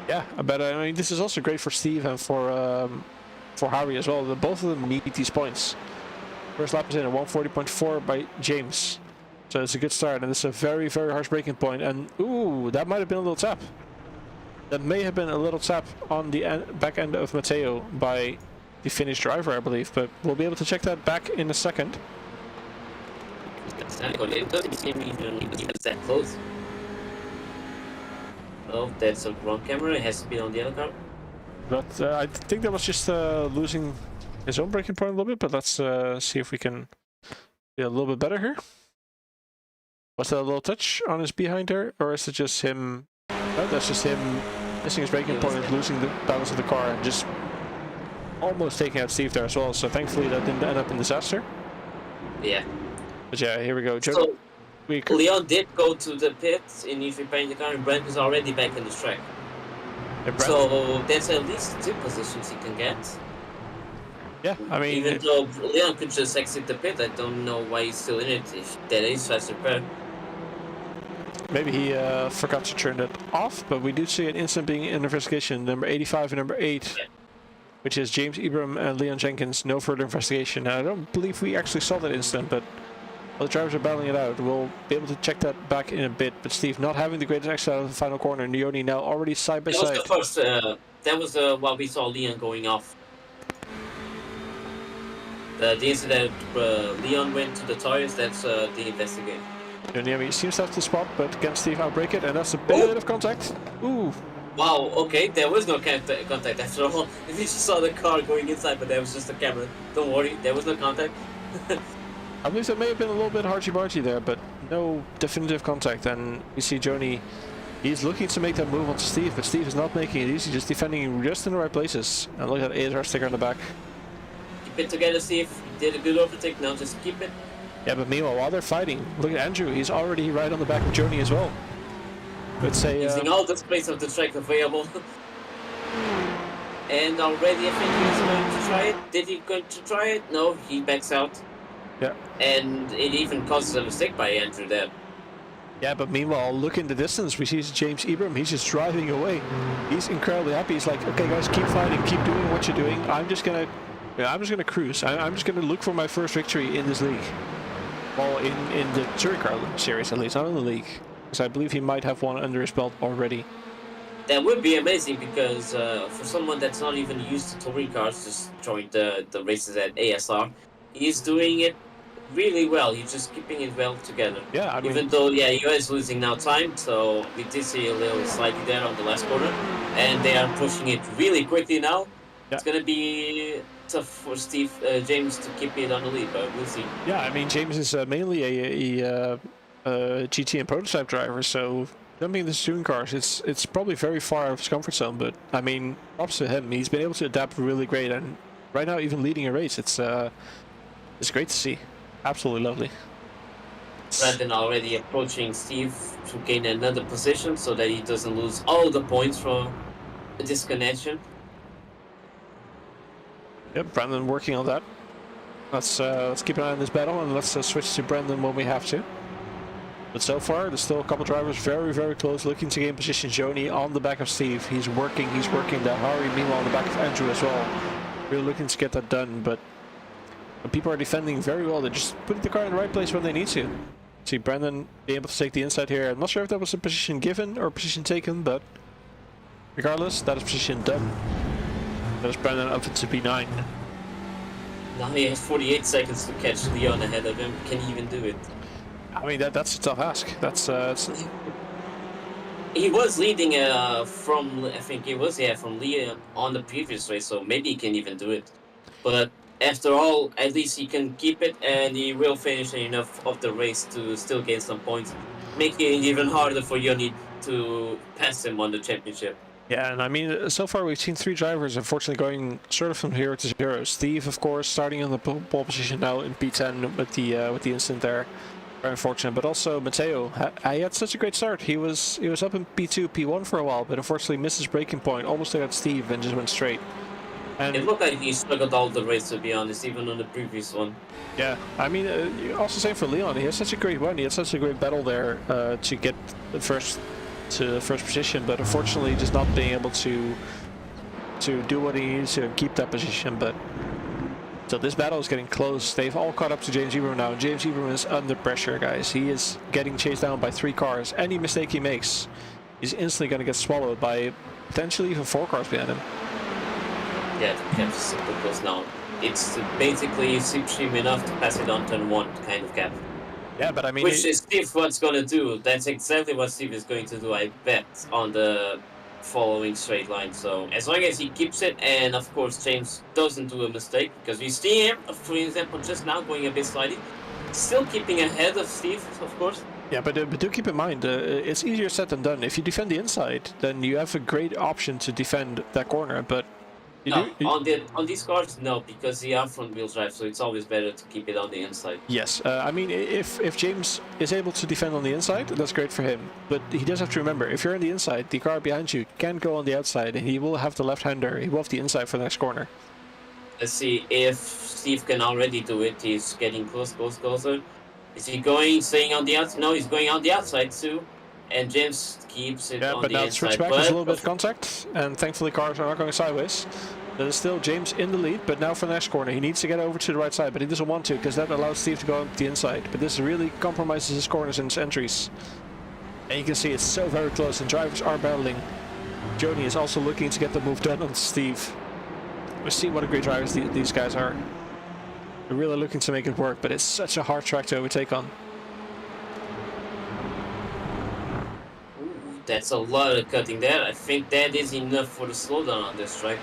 Yeah, but I mean, this is also great for Steve and for Harry as well. Both of them need these points. First lap is in at 140.4 by James. So it's a good start, and it's a very, very harsh braking point. And ooh, that might have been a little tap. That may have been a little tap on the back end of Matteo by the Finnish driver, I believe. But we'll be able to check that back in a second. It doesn't seem even that close. Oh, that's a wrong camera. It has to be on the other car. But I think that was just losing his own braking point a little bit. But let's see if we can be a little bit better here. Was that a little touch on his behind there, or is it just him? No, that's just him missing his braking point and losing the balance of the car and just almost taking out Steve there as well. So thankfully that didn't end up in disaster. Yeah. But yeah, here we go. So, Leon did go to the pits in if repairing the car, and Brent is already back in the track. So there's at least 2 positions he can get. Yeah, I mean, Even though Leon could just exit the pit, I don't know why he's still in it if that is faster car. maybe he forgot to turn that off, but we do see an incident being in investigation, number 85 and number 8, which is James Ibram and Leon Jenkins. No further investigation. Now, I don't believe we actually saw that incident, but while the drivers are battling it out, we'll be able to check that back in a bit. But Steve not having the greatest exit out of the final corner. Neoni now already side by That was side. the first. That was what we saw Leon going off. The incident Leon went to the tires. That's the investigation. Neoni seems to have the spot, but can Steve outbreak it? And that's a bit of contact. Ooh. Wow, okay, there was no contact after all. We just saw the car going inside, but that was just the camera. Don't worry, there was no contact. I believe there may have been a little bit archy-barchy there, but no definitive contact. And we see Joni, he's looking to make that move onto Steve, but Steve is not making it easy, just defending just in the right places. And look at that ASR sticker on the back. Keep it together, Steve. You did a good overtake, now just keep it. Yeah, but meanwhile, while they're fighting, look at Andrew, he's already right on the back of Joni as well. Let's say, using all the space of the track available. And already I think he's going to try it. Did he going to try it? No, he backs out. Yeah. And it even causes a mistake by Andrew there. Yeah, but meanwhile, look in the distance, we see James Ibram, he's just driving away. He's incredibly happy. He's like, okay guys, keep fighting, keep doing what you're doing. I'm just gonna cruise. I'm just gonna look for my first victory in this league. Well, in the touring car series at least, not in the league. Because I believe he might have one under his belt already. That would be amazing because for someone that's not even used to touring cars, just joined the races at ASR, he's doing it really well. He's just keeping it well together. Yeah, I mean, even though he is losing now time, so we did see a little slidey there on the last corner, and they are pushing it really quickly now. Yeah. It's gonna be tough for James to keep it on the lead, but we'll see. Yeah, I mean, James is mainly a GT and prototype driver, so jumping the touring cars, it's probably very far out of his comfort zone. But I mean, props to him. He's been able to adapt really great, and right now even leading a race. It's great to see. Absolutely lovely. Brandon already approaching Steve to gain another position so that he doesn't lose all the points from this connection. Yep, Brandon working on that. Let's keep an eye on this battle, and let's switch to Brandon when we have to. But so far, there's still a couple drivers very close, looking to gain position. Joni on the back of Steve. He's working that Harry, meanwhile on the back of Andrew as well. Really looking to get that done, but people are defending very well. They're just putting the car in the right place when they need to. See Brandon being able to take the inside here. I'm not sure if that was a position given or a position taken, but regardless, that is position done. That is Brandon up to P9. Now he has 48 seconds to catch Leon ahead of him. Can he even do it? I mean, that's a tough ask. He was leading from, I think it was, from Leon on the previous race, so maybe he can even do it. But after all, at least he can keep it, and he will finish enough of the race to still gain some points, making it even harder for Yoni to pass him on the championship. Yeah, and I mean, so far we've seen 3 drivers unfortunately going sort of from hero to zero. Steve, of course, starting on the pole position now in P10 with the incident there. Very unfortunate, but also Matteo. He had such a great start. He was up in P2, P1 for a while, but unfortunately missed his braking point. Almost got Steve and just went straight. And it looked like he struggled all the race, to be honest, even on the previous one. Yeah, I mean, also same for Leon. He had such a great run. He had such a great battle there to get the first position, but unfortunately just not being able to do what he needs to keep that position. But so this battle is getting close. They've all caught up to James Ibram now. James Ibram is under pressure, guys. He is getting chased down by 3 cars. Any mistake he makes, he's instantly going to get swallowed by potentially even 4 cars behind him. Yeah, the gap is super close now. It's basically slipstream enough to pass it on turn 1 kind of gap. Yeah, but I mean... Which is Steve what's going to do. That's exactly what Steve is going to do, I bet, on the following straight line. So as long as he keeps it, and of course James doesn't do a mistake, because we see him, for example, just now going a bit sliding, still keeping ahead of Steve, of course. Yeah, but do keep in mind, it's easier said than done. If you defend the inside, then you have a great option to defend that corner, but... on these cars, no, because they are front-wheel drive, so it's always better to keep it on the inside. Yes, I mean, if James is able to defend on the inside, that's great for him. But he does have to remember, if you're on the inside, the car behind you can go on the outside, and he will have the left-hander, he will have the inside for the next corner. Let's see if Steve can already do it. He's getting closer. Is he going, staying on the outside? No, he's going on the outside too. And James keeps it Yeah, on but the now the inside. switchback is a But little bit of contact, and thankfully cars are not going sideways. There's still James in the lead, but now for the next corner, he needs to get over to the right side, but he doesn't want to, because that allows Steve to go on the inside. But this really compromises his corners and his entries. And you can see it's so very close, and drivers are battling. Joni is also looking to get the move done on Steve. We see what a great drivers these guys are. They're really looking to make it work, but it's such a hard track to overtake on. ooh, that's a lot of cutting there. I think that is enough for the slowdown on this track.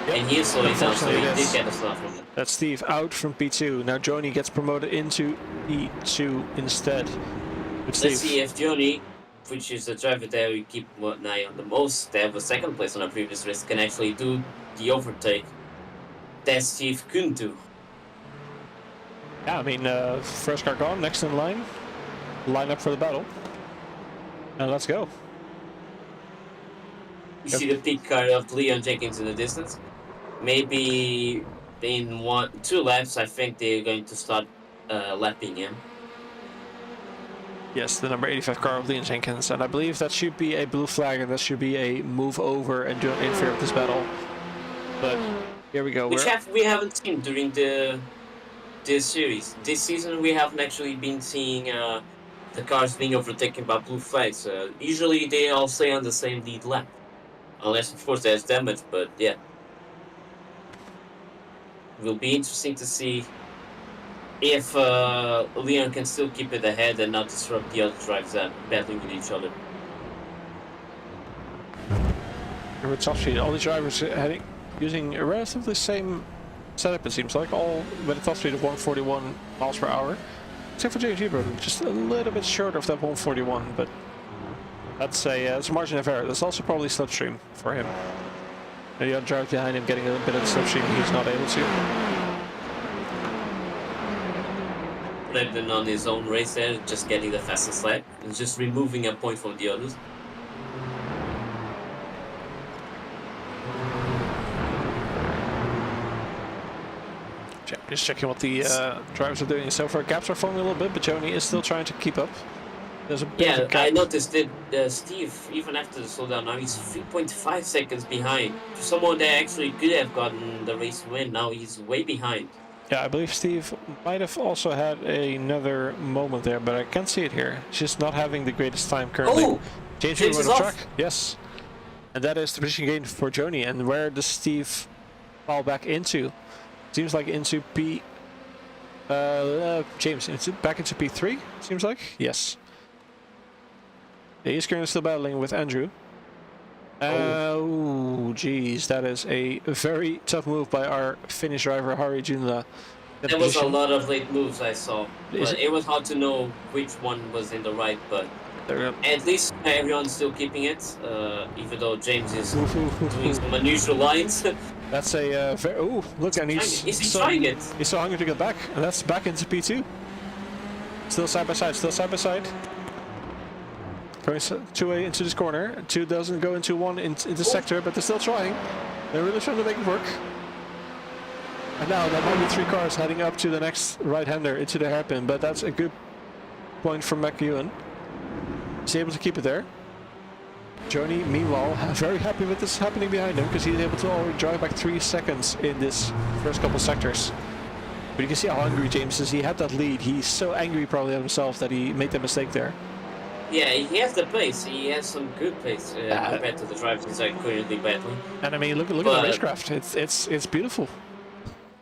Yep. And he is slowing down, so he Unfortunately, did get a slot from it. That's Steve out from P2. Now Joni gets promoted into P2 instead. With Let's see Steve. if Johnny, which is the driver that we keep one eye on the most, they have a second place on our previous race, can actually do the overtake that Steve couldn't do. Yeah, I mean, first car gone, next in line. Line up for the battle. And let's go. You see the peak car of Leon Jenkins in the distance. Maybe in 2 laps, I think they're going to start lapping him. Yes, the number 85 car of Leon Jenkins. And I believe that should be a blue flag, and that should be a move over and do not interfere with this battle. But here we go. Which we haven't seen during this series. This season, we haven't actually been seeing the cars being overtaken by blue flags. Usually, they all stay on the same lead lap. Unless, of course, there's damage, but yeah. It will be interesting to see if Leon can still keep it ahead and not disrupt the other drivers that are battling with each other. With top speed, all these drivers are using a relatively same setup, it seems like, all with a top speed of 141 miles per hour. Except for JG Broden, just a little bit short of that 141, but that's a margin of error. That's also probably slipstream for him. And the other driver behind him getting a bit of slipstream, he's not able to. Brendan on his own race there, just getting the fastest lap and just removing a point from the others. Just checking what the drivers are doing. So far, gaps are forming a little bit, but Joni is still trying to keep up. There's a bit of a gap. I noticed that Steve, even after the slowdown, now he's 3.5 seconds behind. For someone that actually could have gotten the race win, now he's way behind. Yeah, I believe Steve might have also had another moment there, but I can't see it here. He's just not having the greatest time currently. Oh! James James is is on off. track. Yes. And that is the position gain for Joni. And where does Steve fall back into? Seems like into James, back into P3, seems like? Yes. He's currently still battling with Andrew. Oh, geez, that is a very tough move by our Finnish driver, Harri Junla. There was a lot of late moves I saw, but it was hard to know which one was in the right, but at least everyone's still keeping it, even though James is doing some unusual lines. That's a very... Oh, look, and Is he trying it? He's so hungry to get back, and that's back into P2. Still side by side. Going 2A into this corner. 2 doesn't go into 1 into the sector, but they're still trying. They're really trying to make it work. And now there might be 3 cars heading up to the next right-hander into the hairpin, but that's a good point from McEwen. He's able to keep it there. Joni, meanwhile, very happy with this happening behind him because he's able to already drive back 3 seconds in this first couple sectors. But you can see how hungry James is. He had that lead. He's so angry probably at himself that he made that mistake there. Yeah, he has the pace. He has some good pace compared to the drivers he's currently battling. And I mean, look at the racecraft. It's beautiful.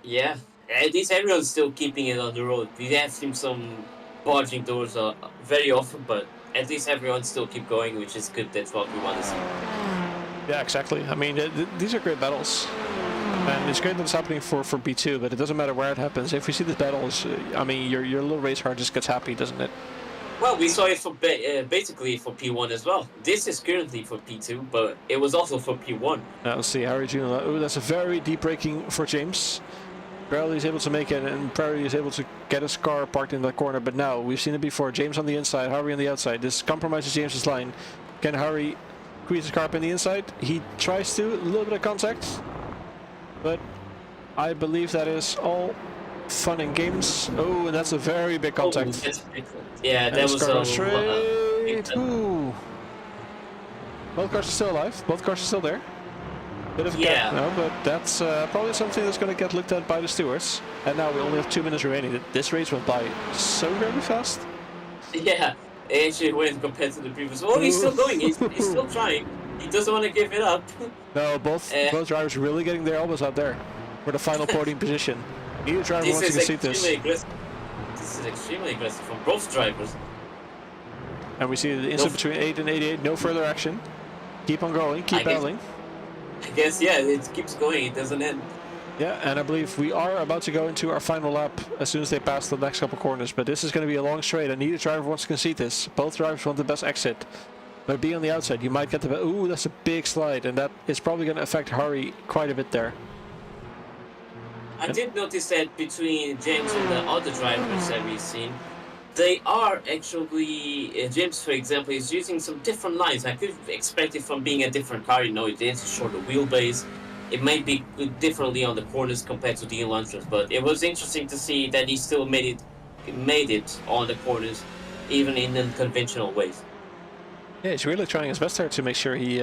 Yeah, at least everyone's still keeping it on the road. We have seen some barging doors very often, but at least everyone still keep going, which is good. That's what we want to see. Yeah, exactly. I mean, these are great battles. And it's great that it's happening for B2, but it doesn't matter where it happens. If we see these battles, I mean, your little race heart just gets happy, doesn't it? Well, we saw it for basically for P1 as well. This is currently for P2, but it was also for P1. Now, let's see, Harri Junla. Oh, that's a very deep braking for James. Barely is able to make it, and Prairie is able to get his car parked in that corner. But now, we've seen it before. James on the inside, Harri on the outside. This compromises James's line. Can Harri squeeze his car up in the inside? He tries to, a little bit of contact. But I believe that is all fun and games. Oh, and that's a very big Oh, contact. that's pretty cool. Yeah, And that this was car a goes big straight. Ooh. Both cars are still alive. Both cars are still there. Bit of a gap Yeah. now, but that's probably something that's going to get looked at by the stewards. And now we only have 2 minutes remaining. This race went by so very fast. Yeah, it actually went compared to the previous. Oh, he's still going. He's still trying. He doesn't want to give it up. No, both drivers really getting their elbows out there for the final podium position. Neither driver This wants to is concede this. extremely aggressive. This is extremely aggressive from both drivers. And we see the instant between 8 and 88, no further action. Keep on going, keep battling. I guess, yeah, it keeps going. It doesn't end. Yeah, and I believe we are about to go into our final lap as soon as they pass the next couple corners. But this is going to be a long straight, and neither driver wants to concede this. Both drivers want the best exit. But be on the outside, you might get the... Ooh, that's a big slide, and that is probably going to affect Harry quite a bit there. I did notice that between James and the other drivers that we've seen, they are actually... James, for example, is using some different lines. I could expect it from being a different car. You know, it is a shorter wheelbase. It might be differently on the corners compared to the launchers, but it was interesting to see that he still made it on the corners, even in unconventional ways. Yeah, he's really trying his best there to make sure he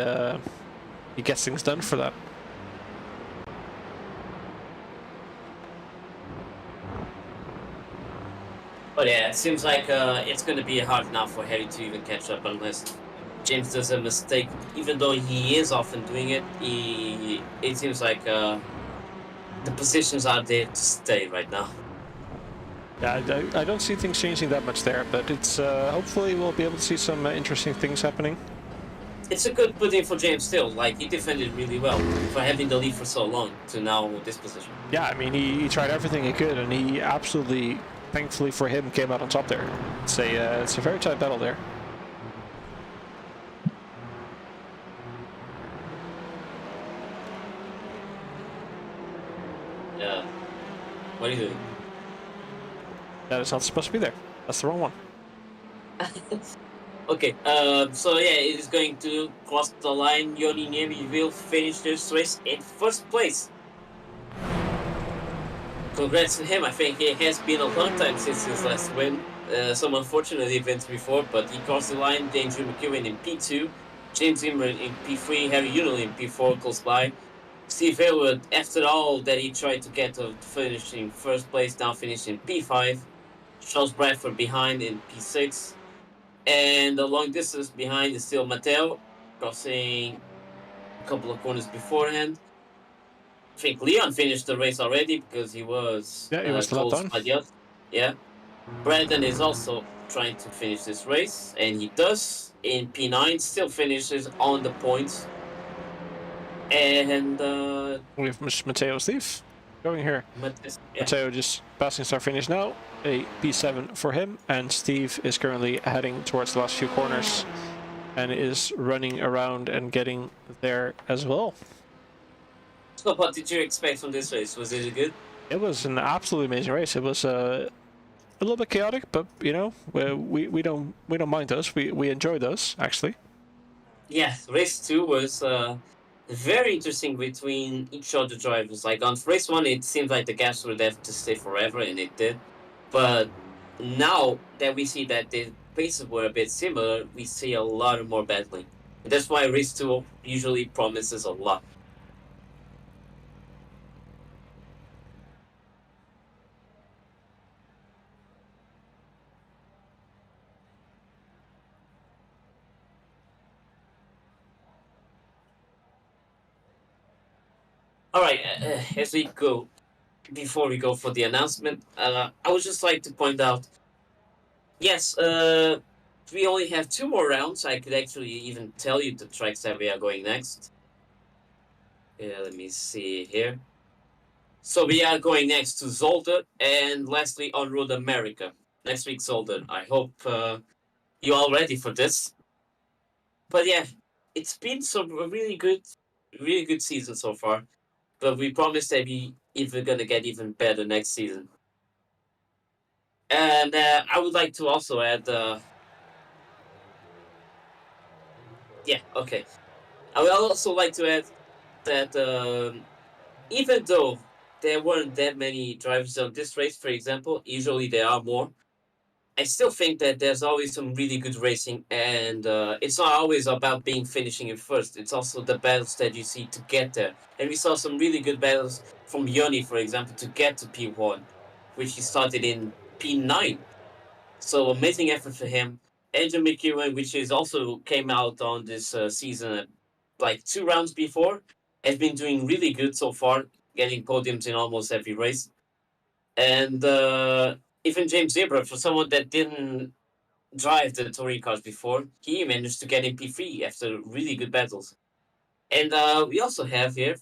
gets things done for that. But yeah, it seems like it's going to be hard now for Harry to even catch up unless James does a mistake. Even though he is often doing it, it seems like the positions are there to stay right now. Yeah, I don't see things changing that much there, but it's hopefully we'll be able to see some interesting things happening. It's a good putting for James still. Like, he defended really well for having the lead for so long to now this position. Yeah, I mean, he tried everything he could, and he absolutely, thankfully for him, came out on top there. It's a very tight battle there. Yeah. What are you doing? That is not supposed to be there. That's the wrong one. Okay, so yeah, it is going to cross the line. Yoni Nemi will finish this race in first place. Congrats to him. I think it has been a long time since his last win. Some unfortunate events before, but he crossed the line. Andrew McEwen in P2, James Zimmer in P3, Harry Unel in P4 close by. Steve Hayward, after all that he tried to get to finish in first place, now finished in P5. Charles Bradford behind in P6. And the long distance behind is still Mateo, crossing a couple of corners beforehand. I think Leon finished the race already because he was close by the other. Yeah. Brandon is also trying to finish this race, and he does in P9, still finishes on the points. And We have Mateo Steve going here. Mateo just passing start finish now. A P7 for him, and Steve is currently heading towards the last few corners and is running around and getting there as well. So what did you expect from this race? Was it good? It was an absolutely amazing race. It was a little bit chaotic, but you know, we don't mind those. We enjoy those actually. Yeah, race 2 was very interesting between each other drivers. Like on race 1, it seemed like the gaps would have to stay forever, and it did. But now that we see that the paces were a bit similar, we see a lot more battling. And that's why race 2 usually promises a lot. All right, as we go, before we go for the announcement, I would just like to point out, yes, we only have 2 more rounds. I could actually even tell you the tracks that we are going next. Let me see here. So we are going next to Zolder and lastly on Road America. Next week, Zolder. I hope you're all ready for this. But yeah, it's been a really good season so far. But we promise that we even gonna get even better next season. And I would like to also add, yeah, okay. I would also like to add that even though there weren't that many drivers on this race, for example. Usually there are more. I still think that there's always some really good racing, and it's not always about being finishing in first. It's also the battles that you see to get there. And we saw some really good battles from Yoni, for example, to get to P1, which he started in P9. So amazing effort for him. Andrew McEwen, which is also came out on this season like 2 rounds before, has been doing really good so far, getting podiums in almost every race. And even James Zebra, for someone that didn't drive the touring cars before, he managed to get in P3 after really good battles. And we also have here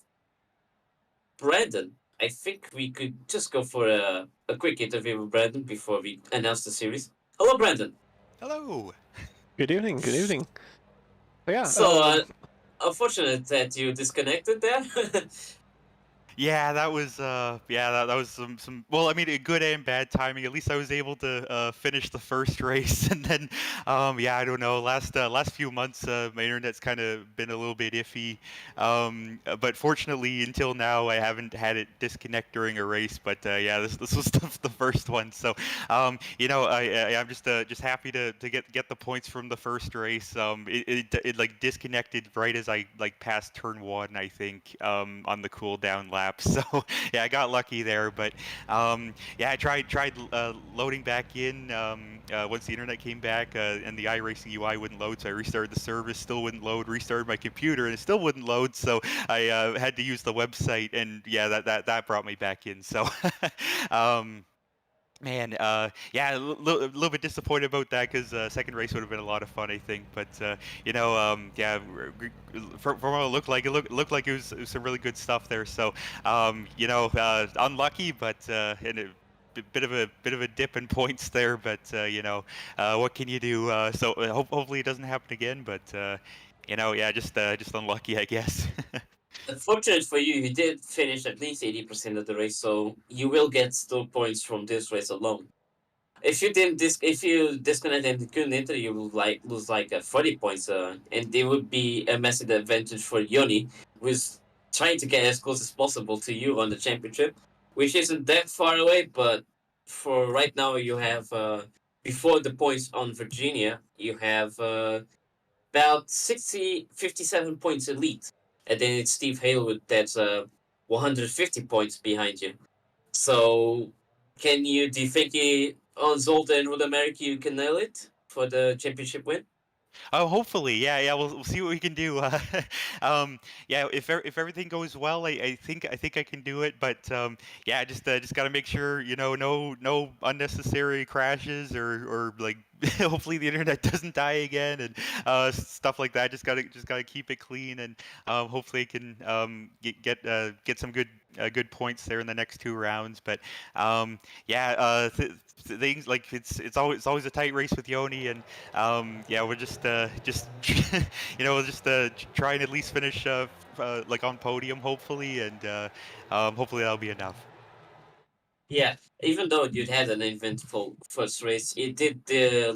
Brandon. I think we could just go for a quick interview with Brandon before we announce the series. Hello, Brandon. Hello. Good evening. Good evening. So yeah. So, unfortunate that you disconnected there. Yeah, that was that was some well, I mean, good and bad timing. At least I was able to finish the first race, and then I don't know. Last few months, my internet's kind of been a little bit iffy. But fortunately, until now, I haven't had it disconnect during a race. But this was the first one. So I'm just happy to get the points from the first race. It like disconnected right as I like passed turn 1, I think, on the cooldown lap. So yeah, I got lucky there. But I tried loading back in once the internet came back, and the iRacing UI wouldn't load. So I restarted the service, still wouldn't load. Restarted my computer, and it still wouldn't load. So I had to use the website, and that brought me back in. So. Man, a little bit disappointed about that because second race would have been a lot of fun, I think. But from what it looked like, it looked like it was some really good stuff there. So, unlucky, but and a bit of a dip in points there. But what can you do? Hopefully it doesn't happen again. But just unlucky, I guess. Unfortunate for you, you did finish at least 80% of the race, so you will get still points from this race alone. If you disconnect and couldn't enter, you will like lose like 40 points, and it would be a massive advantage for Yoni, who's trying to get as close as possible to you on the championship, which isn't that far away. But for right now, you have before the points on Virginia, you have about 57 points elite, and then it's Steve Haywood that's 150 points behind you. So, do you think on Zolta and Road America you can nail it for the championship win? Oh, hopefully, yeah. We'll see what we can do. If everything goes well, I think I can do it. But just got to make sure no unnecessary crashes or like hopefully the internet doesn't die again and stuff like that. Just gotta keep it clean and hopefully I can get some good points there in the next 2 rounds. But things like it's always a tight race with Yoni and we're just we'll just try and at least finish like on podium hopefully, and hopefully that'll be enough. Yeah, even though you had an eventful first race, it did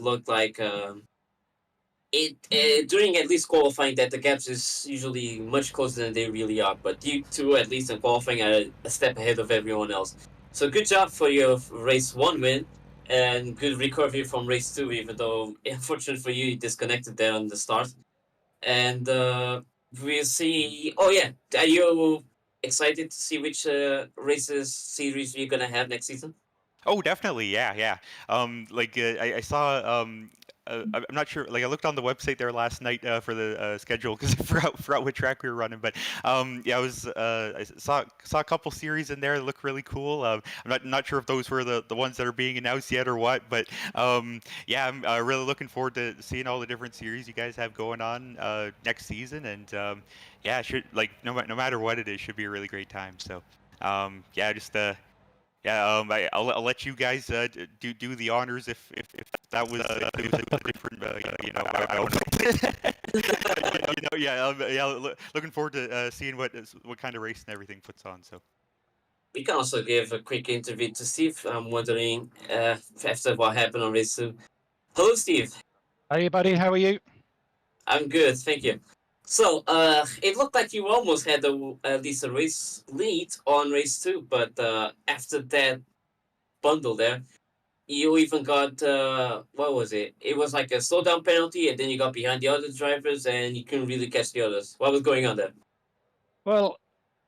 look like it during at least qualifying that the gaps is usually much closer than they really are. But you two, at least in qualifying, are a step ahead of everyone else. So good job for your race 1 win and good recovery from race 2. Even though unfortunate for you, you disconnected there on the start. And we'll see. Oh yeah, are you excited to see which races series you're gonna have next season? Oh, definitely. Yeah. I saw. I'm not sure. Like, I looked on the website there last night for the schedule because I forgot what track we were running. But I saw a couple series in there that look really cool. I'm not sure if those were the ones that are being announced yet or what. But I'm really looking forward to seeing all the different series you guys have going on next season. And should like no matter what it is, should be a really great time. So I'll let you guys do the honors if that was if it was a different looking forward to seeing what kind of race and everything puts on. So We can also give a quick interview to Steve. I'm wondering after what happened on race 2. Hello, Steve. Hey, buddy, how are you? I'm good, thank you. So, it looked like you almost had at least a race lead on race 2, but after that bundle there, you even got what was it? It was like a slowdown penalty, and then you got behind the other drivers, and you couldn't really catch the others. What was going on there? Well,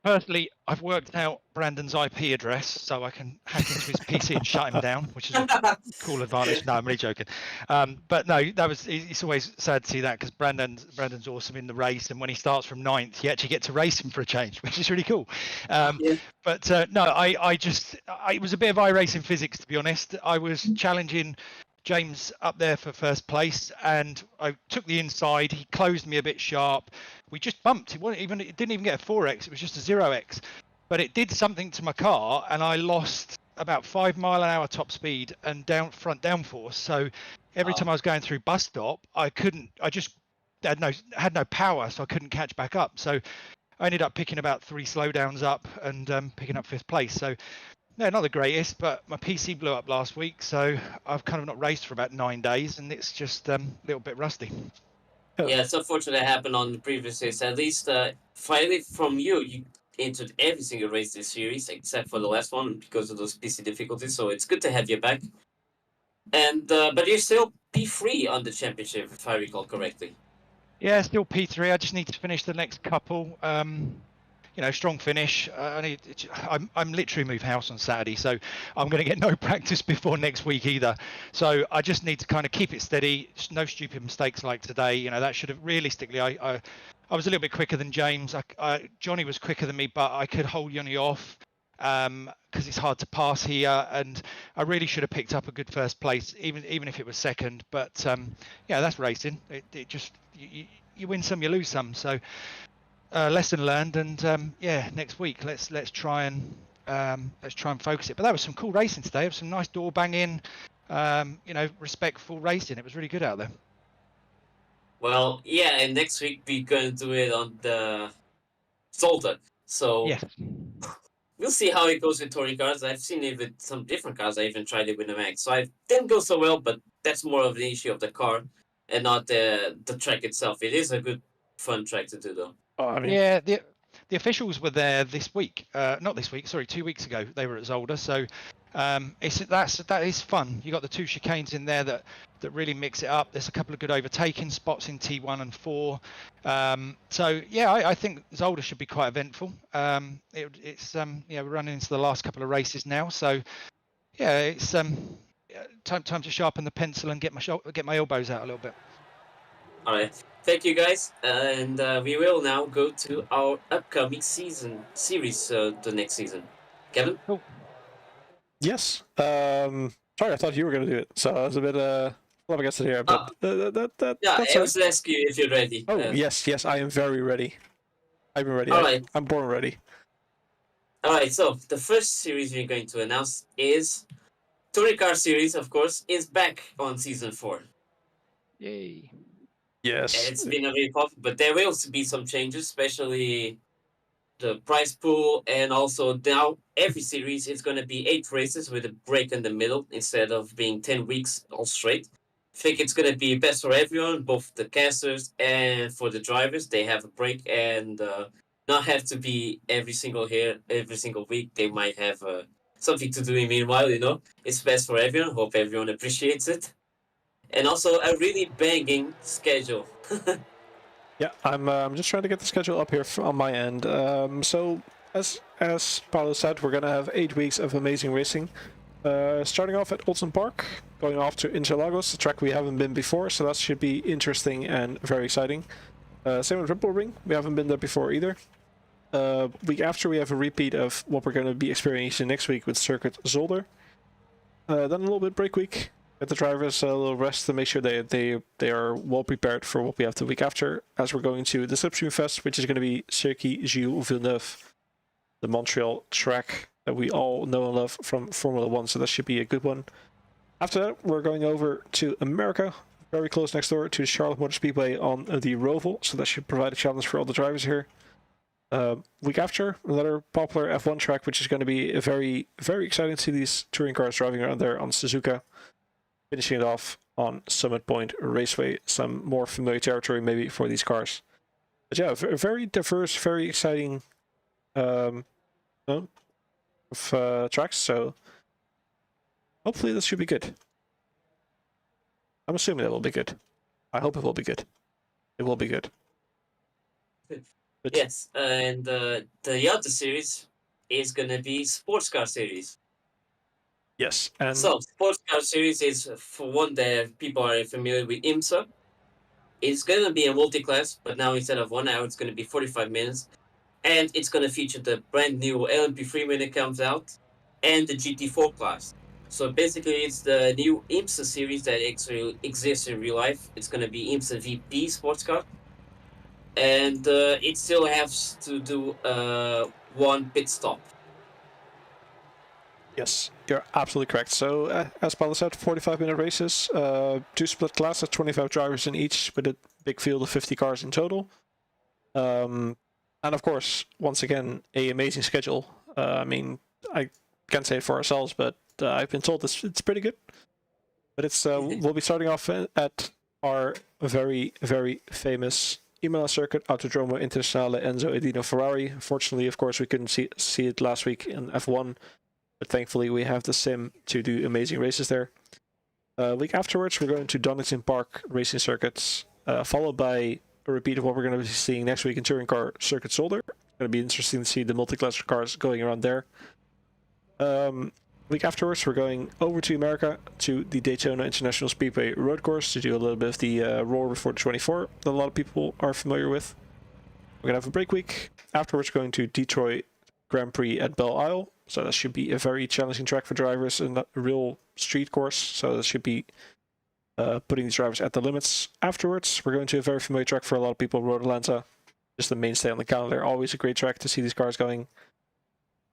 firstly, I've worked out Brandon's IP address, so I can hack into his PC and shut him down, which is a cool advantage. No, I'm really joking. But no, it's always sad to see that because Brandon's awesome in the race, and when he starts from 9th, you actually get to race him for a change, which is really cool. Yeah. But no, it was a bit of iRacing physics, to be honest. I was challenging James up there for first place, and I took the inside. He closed me a bit sharp. We just bumped. It didn't even get a 4x. It was just a 0x. But it did something to my car, and I lost about 5 mile an hour top speed and front downforce. So every time I was going through bus stop, I just had no power, so I couldn't catch back up. So I ended up picking about 3 slowdowns up and picking up 5th place. So no, not the greatest, but my PC blew up last week, so I've kind of not raced for about 9 days, and it's just a little bit rusty. Yeah, it's unfortunate that happened on the previous race. At least, finally from you entered every single race this series, except for the last one because of those PC difficulties. So it's good to have you back. And but you're still P3 on the championship, if I recall correctly. Yeah, still P3. I just need to finish the next couple. Strong finish. I'm literally moved house on Saturday, so I'm going to get no practice before next week either. So I just need to kind of keep it steady. No stupid mistakes like today. That should have realistically. I was a little bit quicker than James. Johnny was quicker than me, but I could hold Johnny off because it's hard to pass here, and I really should have picked up a good first place, even if it was second. But that's racing. It just you win some, you lose some. So. Lesson learned, and next week let's try and focus it. But that was some cool racing today. It was some nice door banging, respectful racing. It was really good out there. Well, yeah, and next week we're going to do it on the Zolder. So Yes. we'll see how it goes with touring cars. I've seen it with some different cars. I even tried it with the Max. So it didn't go so well, but that's more of the issue of the car and not the track itself. It is a good, fun track to do, though. Yeah, the officials were there this week. Not this week, sorry, 2 weeks ago. They were at Zolder, so that is fun. You got the 2 chicanes in there that really mix it up. There's a couple of good overtaking spots in T1 and 4. So yeah, I think Zolder should be quite eventful. We're running into the last couple of races now, so yeah, it's time to sharpen the pencil and get my elbows out a little bit. All right. Thank you, guys. And we will now go to our upcoming series the next season. Kevin? Cool. Yes. Sorry, I thought you were going to do it. So I was a bit flabbergasted here. But that's I was to ask you if you're ready. Oh, yes, I am very ready. I've been ready. All right. I'm born ready. All right, so the first series we're going to announce is Touring Car Series, of course, is back on Season 4. Yay. Yes. It's been a very popular, but there will be some changes, especially the prize pool, and also now every series is going to be 8 races with a break in the middle instead of being 10 weeks all straight. I think it's going to be best for everyone, both the casters and for the drivers. They have a break and not have to be every single week. They might have something to do in meanwhile, It's best for everyone. Hope everyone appreciates it. And also a really banging schedule. Yeah, I'm just trying to get the schedule up here on my end. So as Paulo said, we're gonna have 8 weeks of amazing racing. Starting off at Olsen Park, going off to Interlagos, a track we haven't been before, so that should be interesting and very exciting. Same with Ripple Ring, we haven't been there before either. Week after, we have a repeat of what we're going to be experiencing next week with Circuit Zolder. Then a little bit break week. Get the drivers a little rest to make sure they are well prepared for what we have the week after, as we're going to the Slipstream Fest, which is going to be Circuit Gilles Villeneuve, the Montreal track that we all know and love from Formula 1, so that should be a good one. After that, we're going over to America, very close next door to Charlotte Motor Speedway on the Roval, so that should provide a challenge for all the drivers here. Week after, another popular F1 track, which is going to be a very, very exciting to see these touring cars driving around there on Suzuka. Finishing it off on Summit Point Raceway, some more familiar territory maybe for these cars. But yeah, very diverse, very exciting of tracks. So hopefully this should be good. I'm assuming it will be good. I hope it will be good. It will be good. But Yes, and the other series is gonna be sports car series. yes, and So sports car series is for one that people are familiar with IMSA. It's gonna be a multi-class, but now instead of 1 hour, it's gonna be 45 minutes, and it's gonna feature the brand new LMP3 when it comes out, and the GT4 class. So basically, it's the new IMSA series that actually exists in real life. It's gonna be IMSA VP sports car, and it still has to do one pit stop. yes, you're absolutely correct. So as Paolo said, 45-minute races, 2 split classes, 25 drivers in each, with a big field of 50 cars in total. And of course, once again, a amazing schedule. I mean, I can't say it for ourselves, but I've been told it's pretty good. But it's we'll be starting off at our very, very famous Imola circuit, Autodromo Internazionale Enzo Edino Ferrari. Fortunately, of course, we couldn't see it last week in F1, but thankfully we have the sim to do amazing races there. Week afterwards, we're going to Donington Park racing circuits, followed by a repeat of what we're going to be seeing next week in Touring Car Circuit Solder. It's going to be interesting to see the multi-class cars going around there. Week afterwards, we're going over to America to the Daytona International Speedway road course to do a little bit of the Roar before the 24 that a lot of people are familiar with. We're going to have a break week. Afterwards, going to Detroit Grand Prix at Belle Isle. So that should be a very challenging track for drivers and a real street course. So that should be putting these drivers at the limits. Afterwards, we're going to a very familiar track for a lot of people, Road Atlanta. Just the mainstay on the calendar. Always a great track to see these cars going.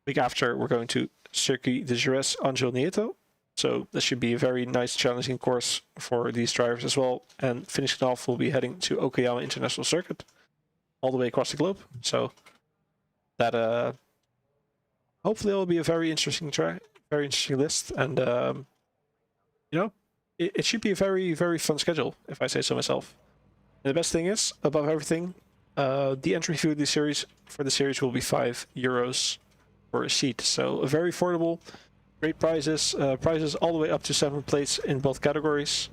Week after, we're going to Circuit de Jerez Angel Nieto. So this should be a very nice, challenging course for these drivers as well. And finishing off, we'll be heading to Okayama International Circuit, all the way across the globe. So that hopefully it will be a very interesting track, very interesting list, and you know, it should be a very, very fun schedule, if I say so myself. And the best thing is, above everything, the entry fee for the series will be €5 for a seat. So very affordable, great prizes, prizes all the way up to 7 plates in both categories.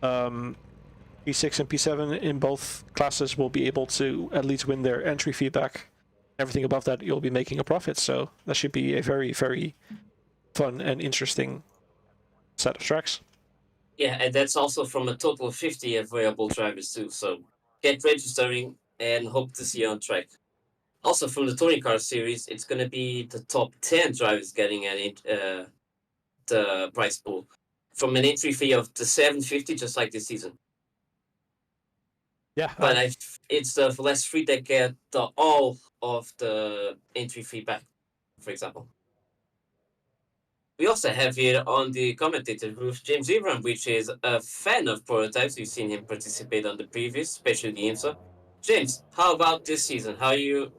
P6 and P7 in both classes will be able to at least win their entry fee back. Everything above that, you'll be making a profit. So that should be a very, very fun and interesting set of tracks. Yeah, and that's also from a total of 50 available drivers too. So get registering and hope to see you on track. Also from the touring car series, it's going to be the top 10 drivers getting the prize pool from an entry fee of the 750, just like this season. Yeah, But it's the less free that get all of the entry fee back, for example. We also have here on the commentator booth James Ibram, which is a fan of prototypes. We've seen him participate on the previous, especially the IMSA. James, how about this season? Are you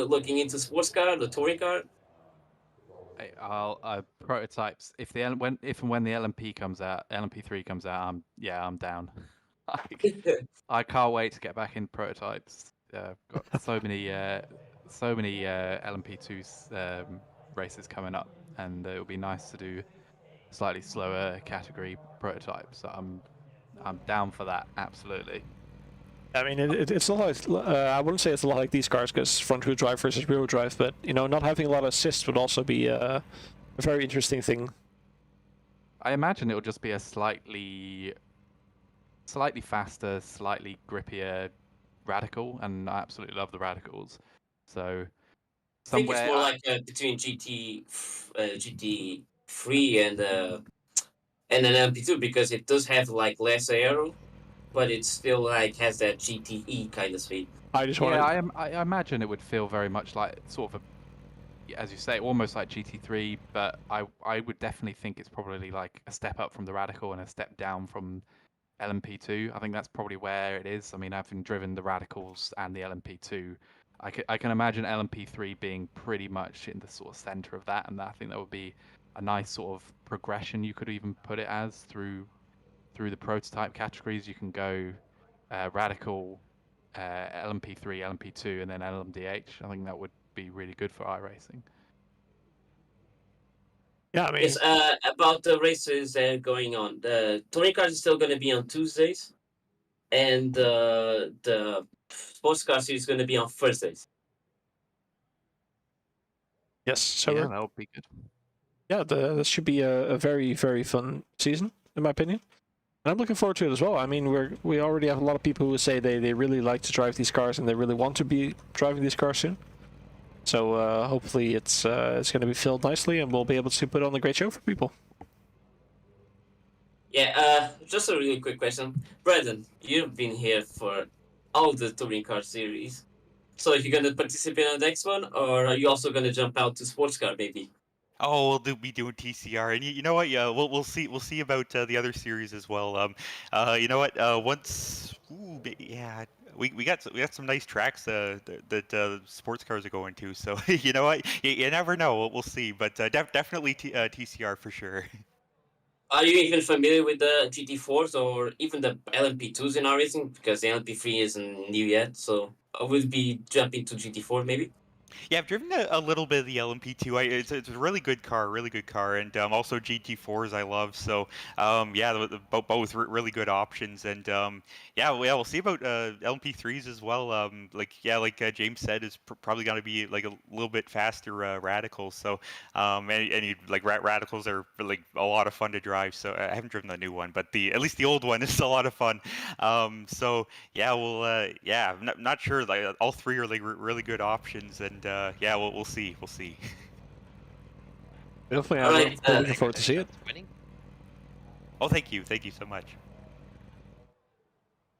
looking into sports car, the touring car? I'll prototypes if and when the LMP comes out, LMP3 comes out. I'm down. I can't wait to get back in prototypes. Got so many LMP2 races coming up, and it'll be nice to do slightly slower category prototypes. So I'm down for that, absolutely. I mean, it's a lot. I wouldn't say it's a lot like these cars because front wheel drive versus rear wheel drive, but not having a lot of assists would also be a very interesting thing. I imagine it'll just be a slightly faster, slightly grippier radical, and I absolutely love the radicals. So I think it's more like between GT3 and an LMP2 because it does have like less aero, but it still like has that GTE kind of speed. I imagine it would feel very much like sort of as you say, almost like GT3, but I would definitely think it's probably like a step up from the radical and a step down from LMP2. I think that's probably where it is. I mean, having driven the radicals and the LMP2, I can imagine LMP3 being pretty much in the sort of center of that, and I think that would be a nice sort of progression. You could even put it as through the prototype categories. You can go radical, LMP3, LMP2, and then LMDH. I think that would be really good for iRacing. Yeah, I mean, Yes, about the races that are going on. The touring cars is still going to be on Tuesdays, and the sports car series is going to be on Thursdays. yes. So Yeah, that would be good. yeah, this should be a very, very fun season, in my opinion. And I'm looking forward to it as well. I mean, we already have a lot of people who say they really like to drive these cars and they really want to be driving these cars soon. So hopefully it's going to be filled nicely and we'll be able to put on a great show for people. Yeah, just a really quick question. Brandon, you've been here for all the touring car series. So are you going to participate on the next one, or are you also going to jump out to sports car, maybe? Oh, we'll be doing TCR, and you know what? Yeah, we'll see about the other series as well. You know what? Yeah, we got some nice tracks that sports cars are going to. So you know what? You never know. We'll see, but definitely TCR for sure. Are you even familiar with the GT4s or even the LMP2s in our racing? Because the LMP3 isn't new yet, so I would be jumping to GT4 maybe. Yeah, I've driven a little bit of the LMP2. It's a really good car, and also GT4s I love. So yeah, both really good options, and we'll see about LMP3s as well. Like James said, is probably going to be like a little bit faster radicals. So radicals are like a lot of fun to drive. So I haven't driven the new one, but at least the old one is a lot of fun. So yeah, I'm not sure. Like all three are like really good options, and yeah, we'll see. Definitely, All right, I'm looking forward to see it. Winning. Oh, thank you so much.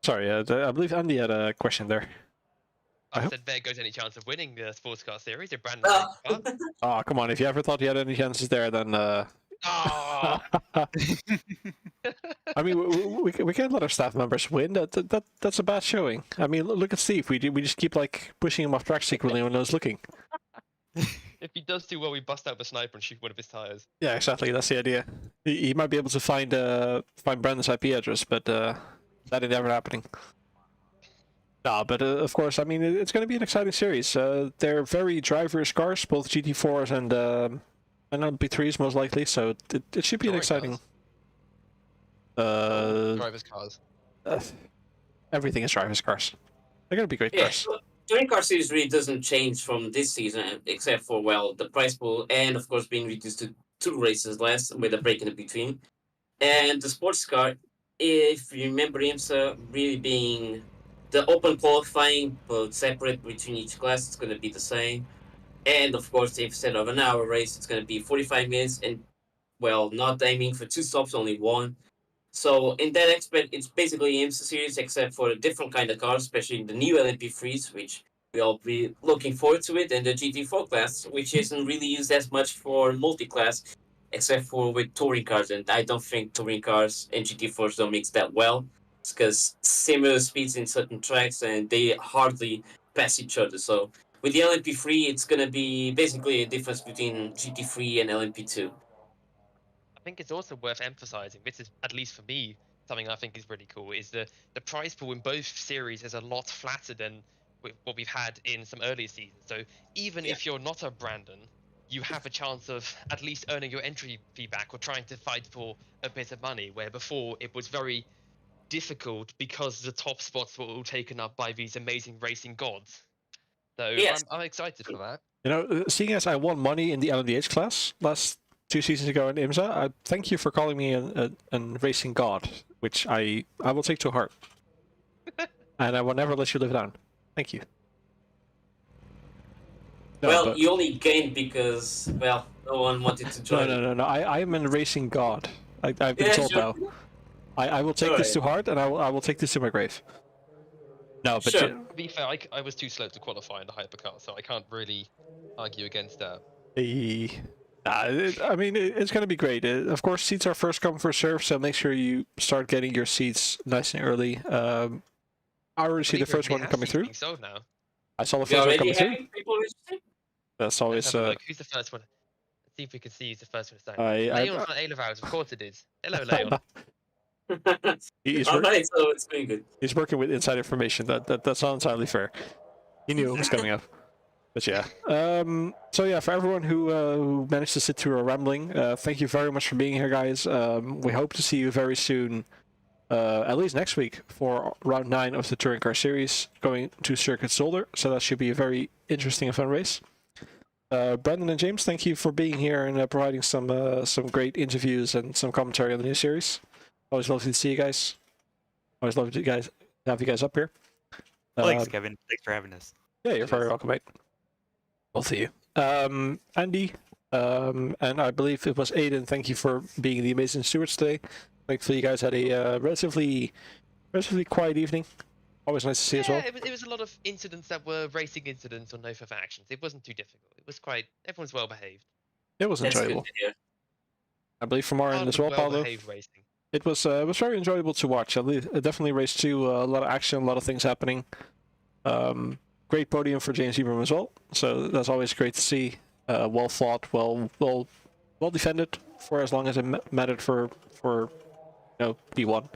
Sorry, I believe Andy had a question there. I I hope- said there goes any chance of winning the sports car series if Brandon Ah. takes part. Oh, come on! If you ever thought you had any chances there, then Oh, I mean, we can't let our staff members win. That's a bad showing. I mean, look at Steve. We just keep like pushing him off track secretly when no one's looking. if he does do well, we bust out the sniper and shoot one of his tires. Yeah, exactly. That's the idea. He might be able to find Brandon's IP address, but that ain't ever happening. No, but of course, I mean, it's going to be an exciting series. They're very driver's cars, both GT4s and LMP3s most likely. So it should be an Touring exciting. Drivers' cars. Everything is driver's cars. They're going to be great Yeah, cars. touring car series really doesn't change from this season, except for, well, the prize pool and, of course, being reduced to 2 races less with a break in between. And the sports car, if you remember IMSA really being the open qualifying, but separate between each class, it's going to be the same. And, of course, instead of an hour race, it's going to be 45 minutes and, well, not aiming for 2 stops, only 1. So in that aspect, it's basically IMSA series, except for a different kind of cars, especially the new LMP3s, which we all be looking forward to it, and the GT4 class, which isn't really used as much for multi-class, except for with touring cars. And I don't think touring cars and GT4s don't mix that well, because similar speeds in certain tracks, and they hardly pass each other. So with the LMP3, it's gonna be basically a difference between GT3 and LMP2. I think it's also worth emphasizing, this is, at least for me, something I think is really cool, is the prize pool in both series is a lot flatter than what we've had in some earlier seasons. So even if you're not a Brandon, you have a chance of at least earning your entry fee back or trying to fight for a bit of money, where before it was very difficult because the top spots were all taken up by these amazing racing gods. So Yes. I'm excited for that. You know, seeing as I won money in the LMDH class last 2 seasons ago in IMSA, I thank you for calling me a racing god, which I will take to heart. And I will never let you live down. Thank you. No, Well, but- you only gained because, well, no one wanted to join. No. I am a racing god. I've been Yeah, told sure. now. I will take this to heart, and I will take this to my grave. No, but Sure. To be fair, I was too slow to qualify in the hypercar, so I can't really argue against that. I mean, it's going to be great. Of course, seats are first come, first serve, so make sure you start getting your seats nice and early. I already see the Believe it or first not, one it has coming seats through. being sold now. I saw the We first one already coming through. having people registered? That's Let's always. have a look. Who's the first one? Let's see if we can see who's the first one to sign. I- Leon from Alevows, of course it is. Hello, Leon. He's, All wor- right, so it's been good. he's working with inside information. That's not entirely fair. He knew it was coming up. But yeah. So yeah, for everyone who managed to sit through our rambling, thank you very much for being here, guys. We hope to see you very soon, at least next week, for round 9 of the Touring Car Series, going to Circuit Zolder. So that should be a very interesting and fun race. Brandon and James, thank you for being here and providing some great interviews and some commentary on the new series. Always lovely to see you guys. Always lovely to have you guys up here. Thanks, Kevin. Thanks for having us. Yeah, you're very welcome, mate. Both of you. Andy, and I believe it was Aiden, thank you for being the amazing stewards today. Thankfully, you guys had a relatively quiet evening. Always nice to see as well. It was a lot of incidents that were racing incidents or no further actions. It wasn't too difficult. It was quite. Everyone's well behaved. It was That's enjoyable. good to hear. I believe from our end as well, Well Paulo. behaved racing. It was very enjoyable to watch. At least, definitely race 2, a lot of action, a lot of things happening. Great podium for James Ebram as well. So that's always great to see. Well fought, well defended for as long as it mattered for P1.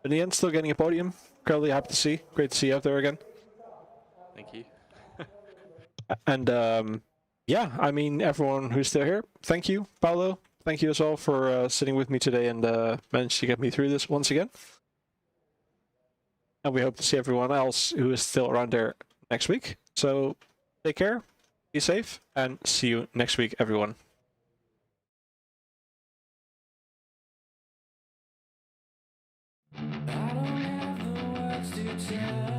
In the end, still getting a podium. Incredibly happy to see. Great to see you out there again. Thank you. And yeah, I mean, everyone who's still here, thank you, Paulo. Thank you as well for sitting with me today and managed to get me through this once again. And we hope to see everyone else who is still around there next week. So take care, be safe, and see you next week, everyone. I don't have the words to tell